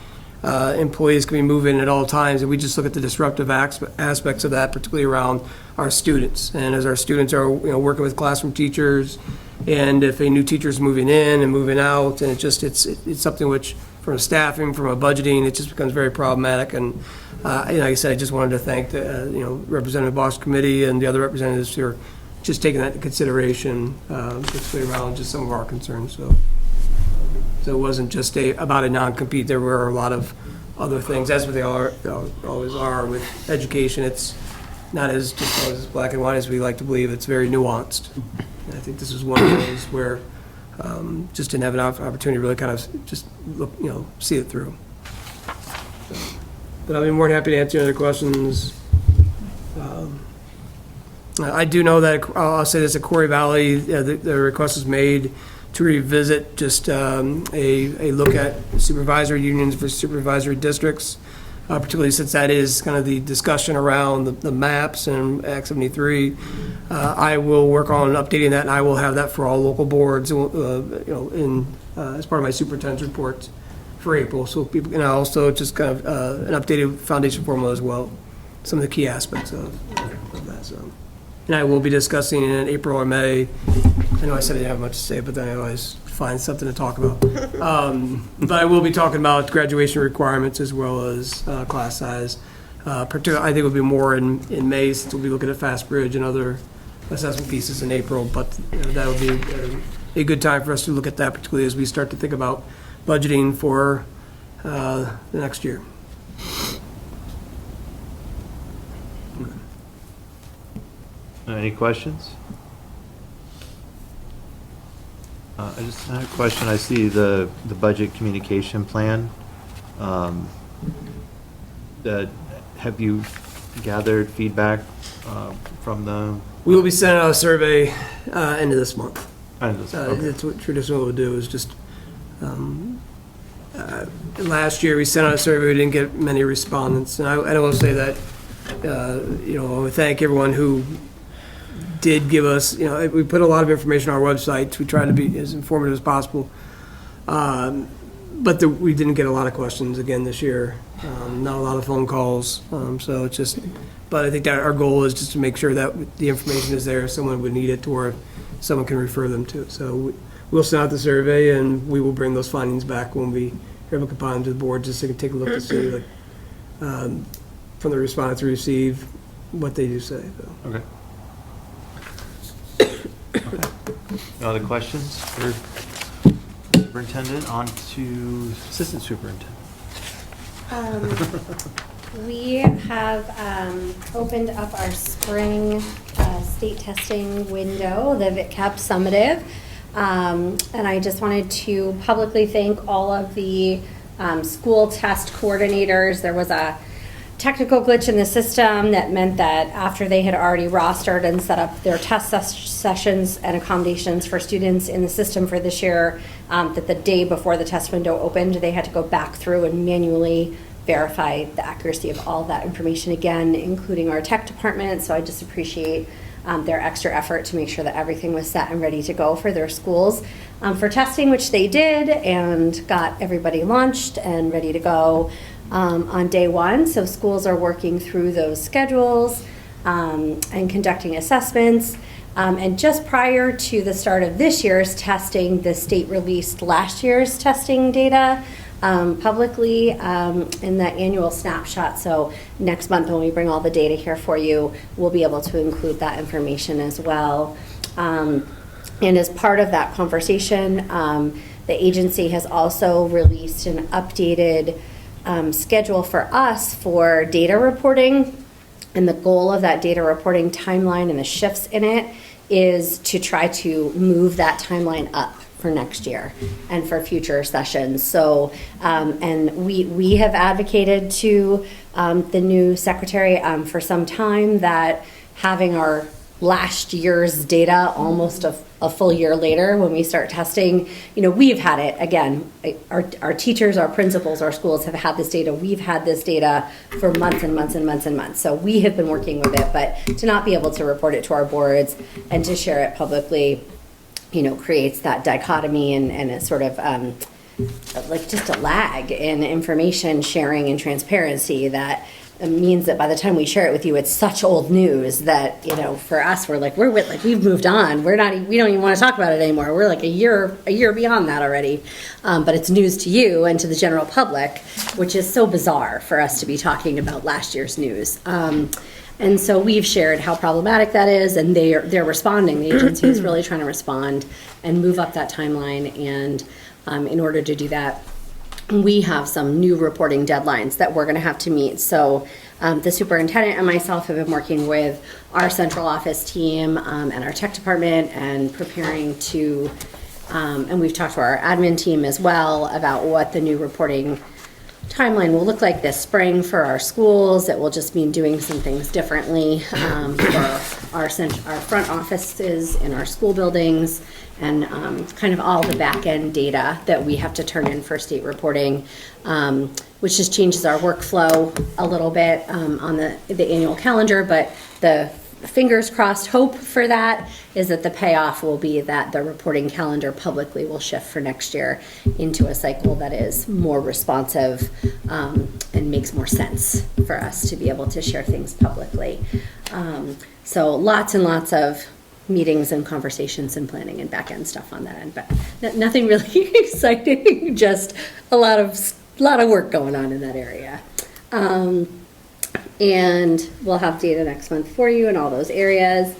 employees can be moving at all times, and we just look at the disruptive aspects of that, particularly around our students. And as our students are working with classroom teachers, and if a new teacher is moving in and moving out, and it's something which, from a staffing, from a budgeting, it just becomes very problematic. And like I said, I just wanted to thank the Representative Bosch Committee and the other representatives who are just taking that into consideration, particularly around just some of our concerns. So it wasn't just about a non-compete. There were a lot of other things, as they always are with education. It's not as just always as black and white as we like to believe. It's very nuanced. And I think this is one of those where just didn't have an opportunity to really kind of just look, see it through. But I'll be more than happy to answer any other questions. I do know that, I'll say this, at Quarry Valley, the request was made to revisit just a look at supervisory unions for supervisory districts. particularly since that is kind of the discussion around the maps and Act 73. I will work on updating that, and I will have that for all local boards, as part of my superintendent's reports for April. So people, and also just kind of an updated foundation formula as well, some of the key aspects of that. So, and I will be discussing in April or May. I know I said I didn't have much to say, but then I always find something to talk about. But I will be talking about graduation requirements as well as class size. Particularly, I think it'll be more in May, since we'll be looking at Fast Bridge and other assessment pieces in April. But that'll be a good time for us to look at that, particularly as we start to think about budgeting for the next year. Any questions? I just had a question. I see the budget communication plan. Have you gathered feedback from the? We will be sending out a survey end of this month. Okay. That's what traditionally we'll do, is just, last year we sent out a survey, we didn't get many respondents. And I will say that, I thank everyone who did give us, we put a lot of information on our website. We tried to be as informative as possible. But we didn't get a lot of questions again this year, not a lot of phone calls. So it's just, but I think that our goal is just to make sure that the information is there if someone would need it, or someone can refer them to it. So we'll send out the survey, and we will bring those findings back when we are able to compile them to the board, just so they can take a look to see, like, from the respondents we receive, what they do say. So. Okay. No other questions for superintendent? On to assistant superintendent. We have opened up our spring state testing window, the VitCap summative, and I just wanted to publicly thank all of the school test coordinators. There was a technical glitch in the system that meant that after they had already rostered and set up their test sessions and accommodations for students in the system for this year, that the day before the test window opened, they had to go back through and manually verify the accuracy of all that information again, including our tech department. So I just appreciate their extra effort to make sure that everything was set and ready to go for their schools for testing, which they did, and got everybody launched and ready to go on day one. So schools are working through those schedules and conducting assessments. And just prior to the start of this year's testing, the state released last year's testing data publicly in the annual snapshot. So next month, when we bring all the data here for you, we'll be able to include that information as well. And as part of that conversation, the agency has also released an updated schedule for us for data reporting. And the goal of that data reporting timeline and the shifts in it is to try to move that timeline up for next year and for future sessions. So, and we have advocated to the new secretary for some time that having our last year's data almost a full year later when we start testing, we've had it again. Our teachers, our principals, our schools have had this data. We've had this data for months and months and months and months. So we have been working with it, but to not be able to report it to our boards and to share it publicly, creates that dichotomy and a sort of like just a lag in information sharing and transparency that means that by the time we share it with you, it's such old news that, for us, we've moved on. We don't even want to talk about it anymore. We're like a year beyond that already. But it's news to you and to the general public, which is so bizarre for us to be talking about last year's news. And so we've shared how problematic that is, and they're responding. The agency is really trying to respond and move up that timeline. And in order to do that, we have some new reporting deadlines that we're going to have to meet. So the superintendent and myself have been working with our central office team and our tech department and preparing to, and we've talked to our admin team as well about what the new reporting timeline will look like this spring for our schools. It will just mean doing some things differently for our front offices in our school buildings, and kind of all the back end data that we have to turn in for state reporting, which just changes our workflow a little bit on the annual calendar. But the fingers crossed hope for that is that the payoff will be that the reporting calendar publicly will shift for next year into a cycle that is more responsive and makes more sense for us to be able to share things publicly. So lots and lots of meetings and conversations and planning and back end stuff on that end, but nothing really exciting, just a lot of work going on in that area. And we'll have data next month for you in all those areas.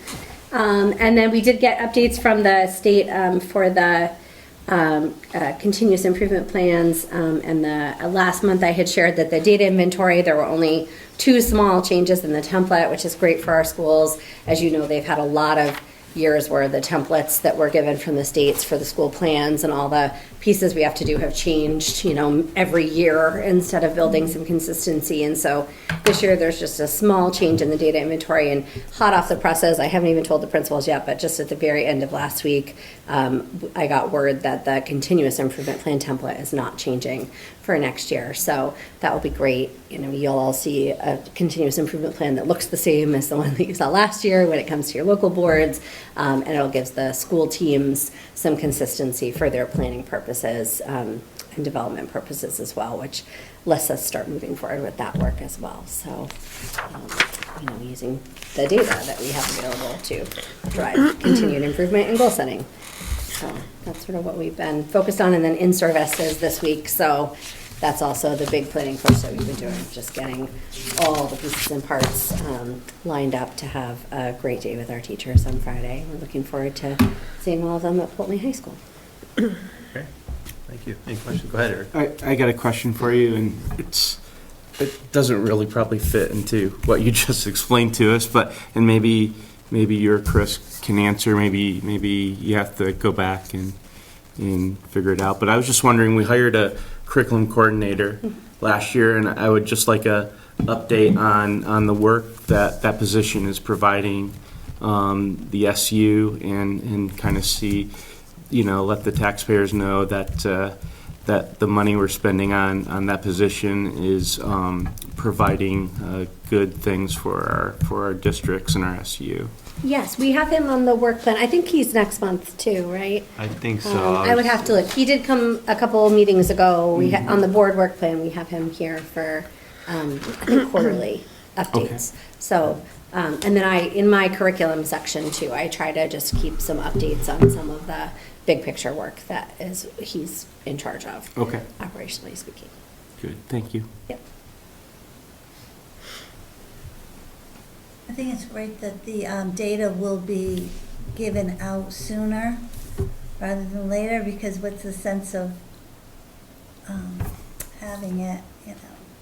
And then we did get updates from the state for the continuous improvement plans. And the last month I had shared that the data inventory, there were only 2 small changes in the template, which is great for our schools. As you know, they've had a lot of years where the templates that were given from the states for the school plans and all the pieces we have to do have changed, every year instead of building some consistency. And so this year there's just a small change in the data inventory, and hot off the presses, I haven't even told the principals yet, but just at the very end of last week, I got word that the continuous improvement plan template is not changing for next year. So that will be great. You'll all see a continuous improvement plan that looks the same as the one that you saw last year when it comes to your local boards, and it'll give the school teams some consistency for their planning purposes and development purposes as well, which lets us start moving forward with that work as well. So, using the data that we have available to drive continued improvement and goal setting. So that's sort of what we've been focused on. And then in-service is this week. So that's also the big planning push that we've been doing, just getting all the pieces and parts lined up to have a great day with our teachers on Friday. We're looking forward to seeing all of them at Pulteney High School. Okay, thank you. Any questions? Go ahead, Eric. I got a question for you, and it doesn't really probably fit into what you just explained to us, and maybe you or Chris can answer. Maybe you have to go back and figure it out. But I was just wondering, we hired a curriculum coordinator last year, and I would just like a update on the work that position is providing the SU, and kind of see, let the taxpayers know that the money we're spending on that position is providing good things for our districts and our SU. Yes, we have him on the work plan. I think he's next month too, right? I think so. I would have to look. He did come a couple of meetings ago. We on the board work plan, we have him here for I think quarterly updates. Okay. So, and then in my curriculum section too, I try to just keep some updates on some of the big picture work that he's in charge of. Okay. Operationally speaking. Good. Thank you. Yep. I think it's great that the data will be given out sooner rather than later, because what's the sense of having it,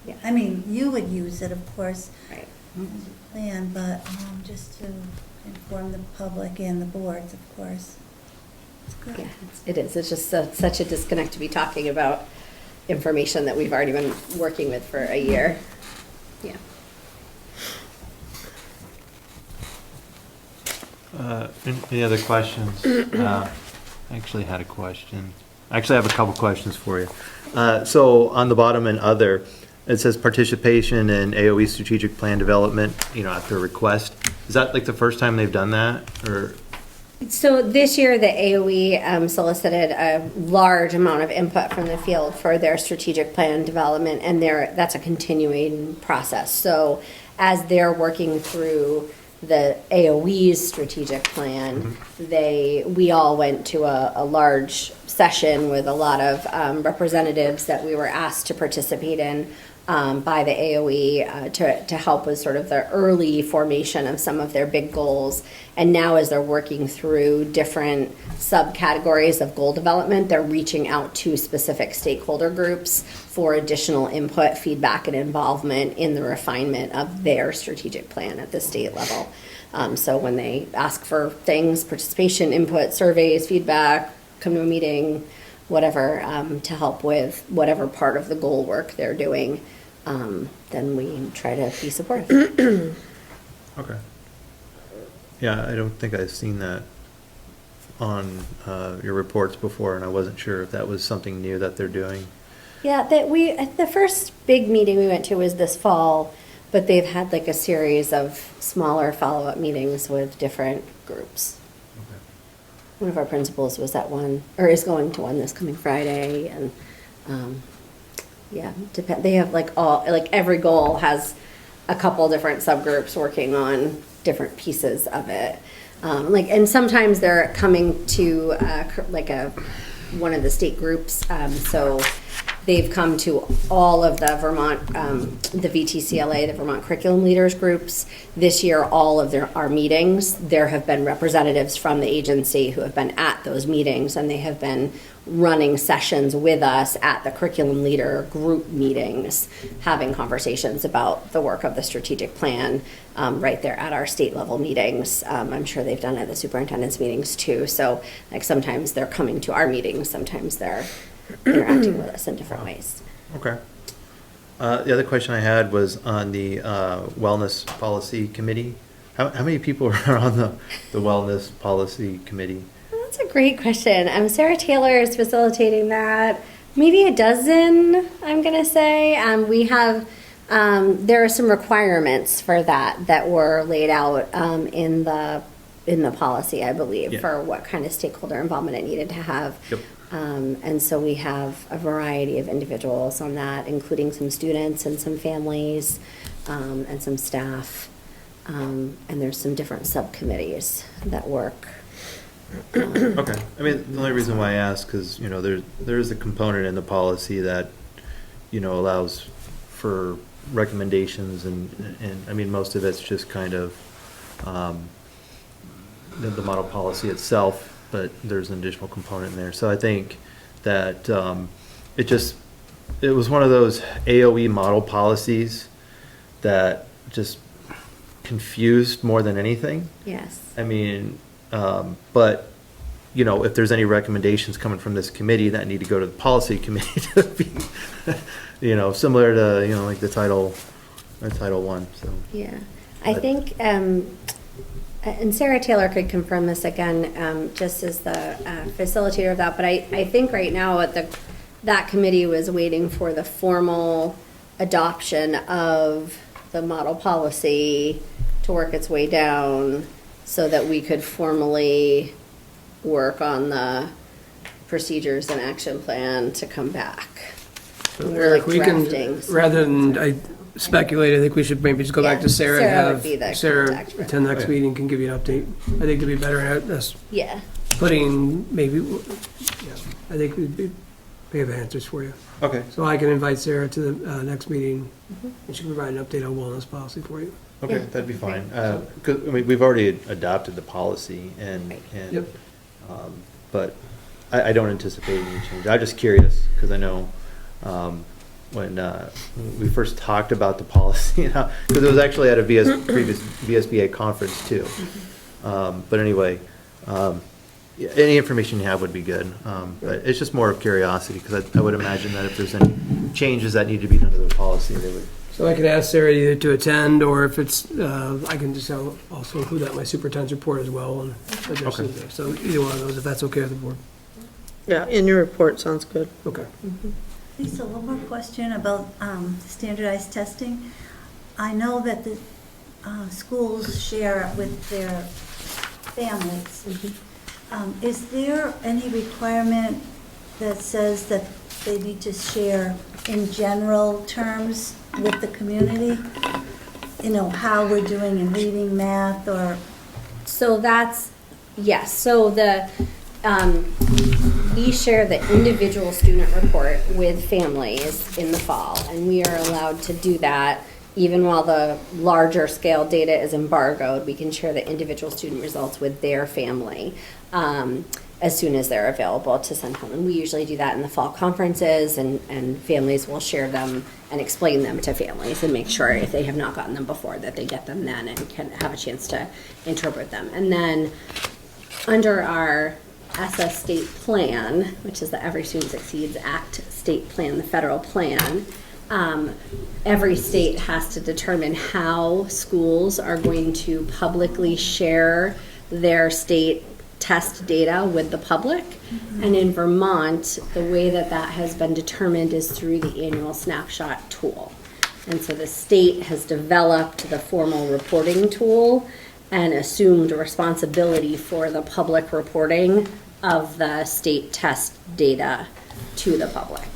Yeah. I mean, you would use it, of course, right, as you plan, but just to inform the public and the boards, of course. It's good. Yeah, it is. It's just such a disconnect to be talking about information that we've already been working with for a year. Yeah. Any other questions? I actually had a question. I actually have a couple questions for you. So on the bottom and other, it says participation in AOE strategic plan development, after request. Is that like the first time they've done that, or? So this year, the AOE solicited a large amount of input from the field for their strategic plan development, and that's a continuing process. So as they're working through the AOE's strategic plan, we all went to a large session with a lot of representatives that we were asked to participate in by the AOE to help with sort of the early formation of some of their big goals. And now as they're working through different subcategories of goal development, they're reaching out to specific stakeholder groups for additional input, feedback, and involvement in the refinement of their strategic plan at the state level. So when they ask for things, participation, input, surveys, feedback, come to a meeting, whatever, to help with whatever part of the goal work they're doing, then we try to be supportive. Okay. Yeah, I don't think I've seen that on your reports before, and I wasn't sure if that was something new that they're doing. Yeah, the first big meeting we went to was this fall, but they've had like a series of smaller follow-up meetings with different groups. Okay. One of our principals was at one, or is going to one this coming Friday, and yeah, they have like every goal has a couple different subgroups working on different pieces of it. And sometimes they're coming to one of the state groups, so they've come to all of the Vermont, the VTCLA, the Vermont Curriculum Leaders groups. This year, all of our meetings, there have been representatives from the agency who have been at those meetings, and they have been running sessions with us at the curriculum leader group meetings, having conversations about the work of the strategic plan right there at our state level meetings. I'm sure they've done it at the superintendent's meetings too. So like sometimes they're coming to our meetings, sometimes they're interacting with us in different ways. Okay. The other question I had was on the wellness policy committee. How many people are on the wellness policy committee? That's a great question. Sarah Taylor is facilitating that. Maybe a dozen, I'm going to say. We have, there are some requirements for that were laid out in the policy, I believe, for what kind of stakeholder involvement it needed to have. Yep. And so we have a variety of individuals on that, including some students and some families and some staff. And there's some different subcommittees that work. Okay. I mean, the only reason why I ask is, there's a component in the policy that, allows for recommendations and I mean, most of it's just kind of the model policy itself, but there's an additional component in there. So I think that it was one of those AOE model policies that just confused more than anything. Yes. I mean, but, if there's any recommendations coming from this committee that need to go to the policy committee to be, similar to, like the Title I, so. Yeah. I think, and Sarah Taylor could confirm this again, just as the facilitator of that, but I think right now that committee was waiting for the formal adoption of the model policy to work its way down so that we could formally work on the procedures and action plan to come back. So We're Eric, we can, drafting some rather than things. I speculate, I think we should maybe just go back Yeah, to Sarah Sarah would be and the have Sarah contact for attend the next Okay. meeting, can give you an update. I think it'd be better at us Yeah. putting maybe, I think we have answers for you. Okay. So I can invite Sarah to the next meeting, and she can provide an update on wellness policy for you. Okay, Yeah. that'd be fine. 'Cause, I mean, we've already adopted the policy Yep. But I don't anticipate any change. I'm just curious, because I know, when we first talked about the policy, because it was actually at a previous VSBA conference too. But anyway, yeah, any information you have would be good. But it's just more of curiosity, because I would imagine that if there's any changes that need to be done to the policy, they would. So I can ask Sarah either to attend, or if it's, I can just also include that in my superintendent's report as well, and address it there. So either one of those, if that's okay with the board. Yeah, in your report, sounds good. Okay. Lisa, one more question about standardized testing. I know that the schools share it with their families. Is there any requirement that says that they need to share in general terms with the community? How we're doing in reading, math, or? So that's, yes, so we share the individual student report with families in the fall, and we are allowed to do that even while the larger scale data is embargoed. We can share the individual student results with their family as soon as they're available to send home. And we usually do that in the fall conferences, and families will share them and explain them to families and make sure if they have not gotten them before that they get them then and can have a chance to interpret them. And then under our SS State Plan, which is the Every Student Succeeds Act state plan, the federal plan, every state has to determine how schools are going to publicly share their state test data with the public. And in Vermont, the way that that has been determined is through the annual snapshot tool. And so the state has developed the formal reporting tool and assumed responsibility for the public reporting of the state test data to the public.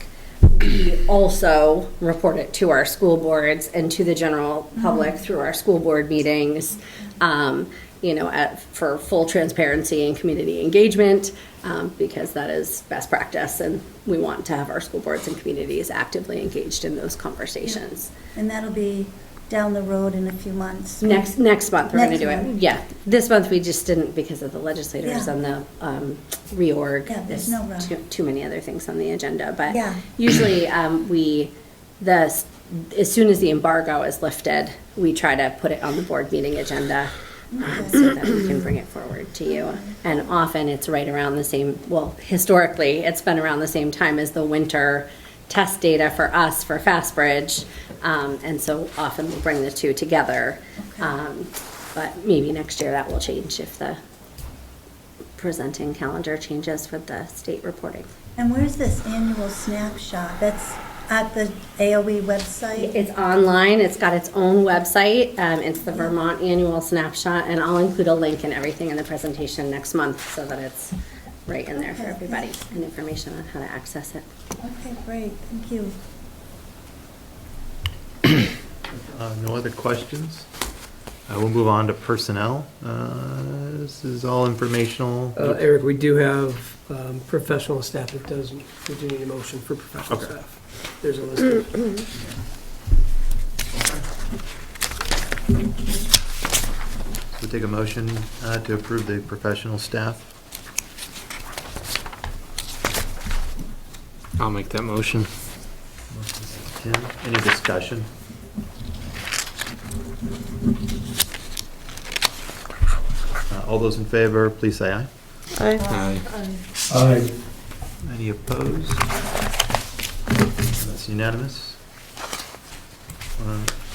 We also report it to our school boards and to the general public through our school board meetings, for full transparency and community engagement, because that is best practice, and we want to have our school boards and communities actively engaged in those conversations. And that'll be down the road in a few months. Next month we're going to do Next it. month. Yeah, this month we just didn't because of the legislators Yeah. and the reorg. Yeah, there's no rush. too many other things on the agenda. But Yeah. usually as soon as the embargo is lifted, we try to put it on the board meeting agenda so that we can bring it forward to you. And often it's right around the same. Well, historically it's been around the same time as the winter test data for us for Fastbridge. And so often we'll bring the two together. But maybe next year that will change if the presenting calendar changes with the state reporting. And where's this annual snapshot? That's at the AOE website? It's online. It's got its own website. It's the Vermont Annual Snapshot, and I'll include a link and everything in the presentation next month so that it's right in there for everybody and information on how to access it. Okay, great, thank you. No other questions? We'll move on to personnel. This is all informational. Eric, we do have professional staff. It doesn't, we do need a motion for professional Okay. staff. There's a list. We'll take a motion to approve the professional staff. I'll make that motion. Tim, any discussion? All those in favor, please say aye. Aye. Aye. Any opposed? That's unanimous.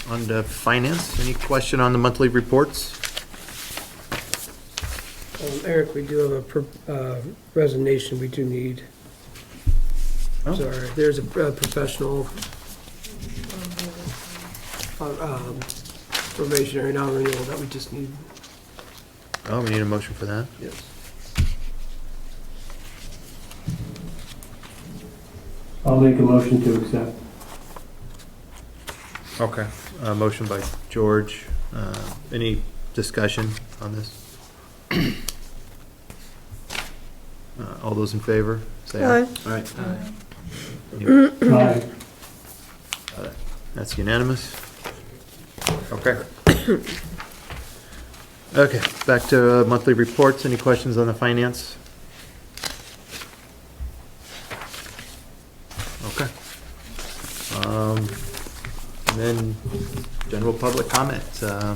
On to finance, any question on the monthly reports? Eric, we do have a resignation we do need. Oh. Sorry, there's a professional probationary non-renewal that we just need. Oh, we need a motion for that? Yes. I'll make a motion to accept. Okay. Motion by George. Any discussion on this? All those in favor, say aye. Aye. Aye. That's unanimous. Okay. Okay, back to monthly reports. Any questions on the finance? Okay. And then general public comments. Our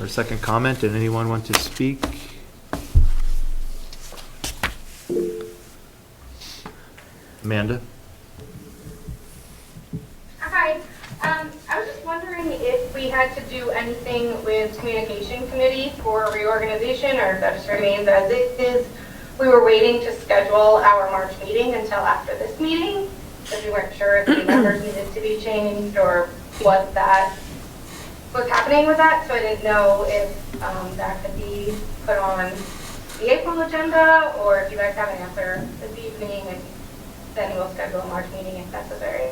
second comment, did anyone want to speak? Amanda? Hi, I was just wondering if we had to do anything with communication committee for reorganization, or if that just remains as it is. We were waiting to schedule our March meeting until after this meeting, because we weren't sure if the members needed to be changed or what that was happening with that, so I didn't know if that could be put on the April agenda, or if you guys have an answer this evening, and then we'll schedule a March meeting if necessary.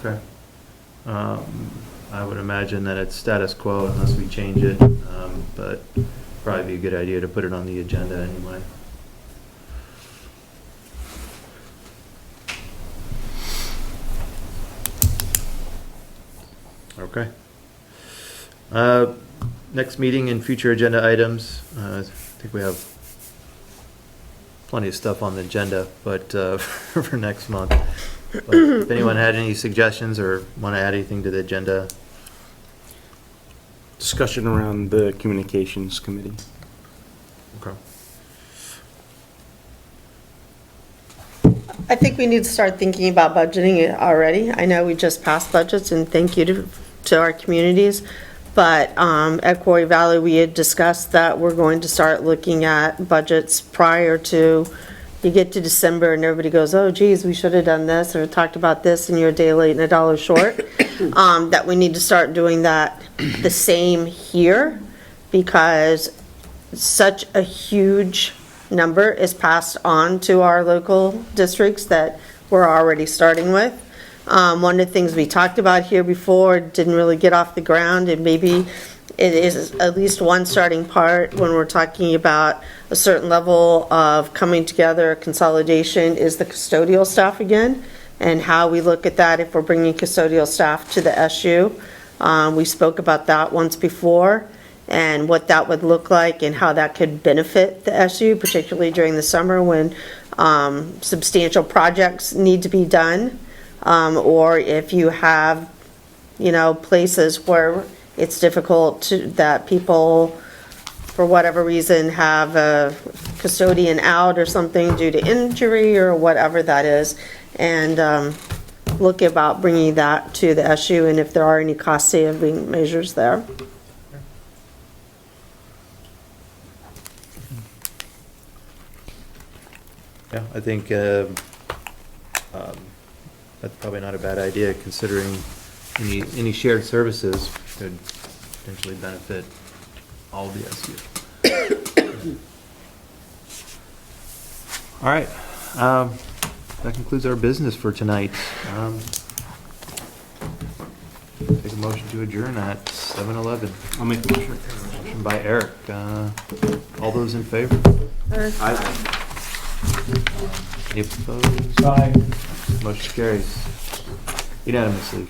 Okay. I would imagine that it's status quo unless we change it, but probably be a good idea to put it on the agenda anyway. Okay. Next meeting and future agenda items. I think we have plenty of stuff on the agenda, but for next month. But if anyone had any suggestions or want to add anything to the agenda, Discussion around the communications committee. okay. I think we need to start thinking about budgeting it already. I know we just passed budgets, and thank you to our communities. But at Quarry Valley, we had discussed that we're going to start looking at budgets prior to, you get to December and everybody goes, oh geez, we should have done this, or talked about this, and you're a day late and $1 short. That we need to start doing that the same here, because such a huge number is passed on to our local districts that we're already starting with. One of the things we talked about here before didn't really get off the ground, and maybe it is at least one starting part when we're talking about a certain level of coming together, consolidation, is the custodial staff again, and how we look at that if we're bringing custodial staff to the SU. We spoke about that once before, and what that would look like and how that could benefit the SU, particularly during the summer when substantial projects need to be done. Or if you have, places where it's difficult that people, for whatever reason, have a custodian out or something due to injury or whatever that is, and look about bringing that to the SU, and if there are any cost-saving measures there. Yeah, I think that's probably not a bad idea, considering any shared services could potentially benefit all the SU. All right, that concludes our business for tonight. Take a motion to adjourn at 7:11. I'll make the motion. Motion by Eric. All those in favor? Any opposed? Aye. Motion carries unanimously.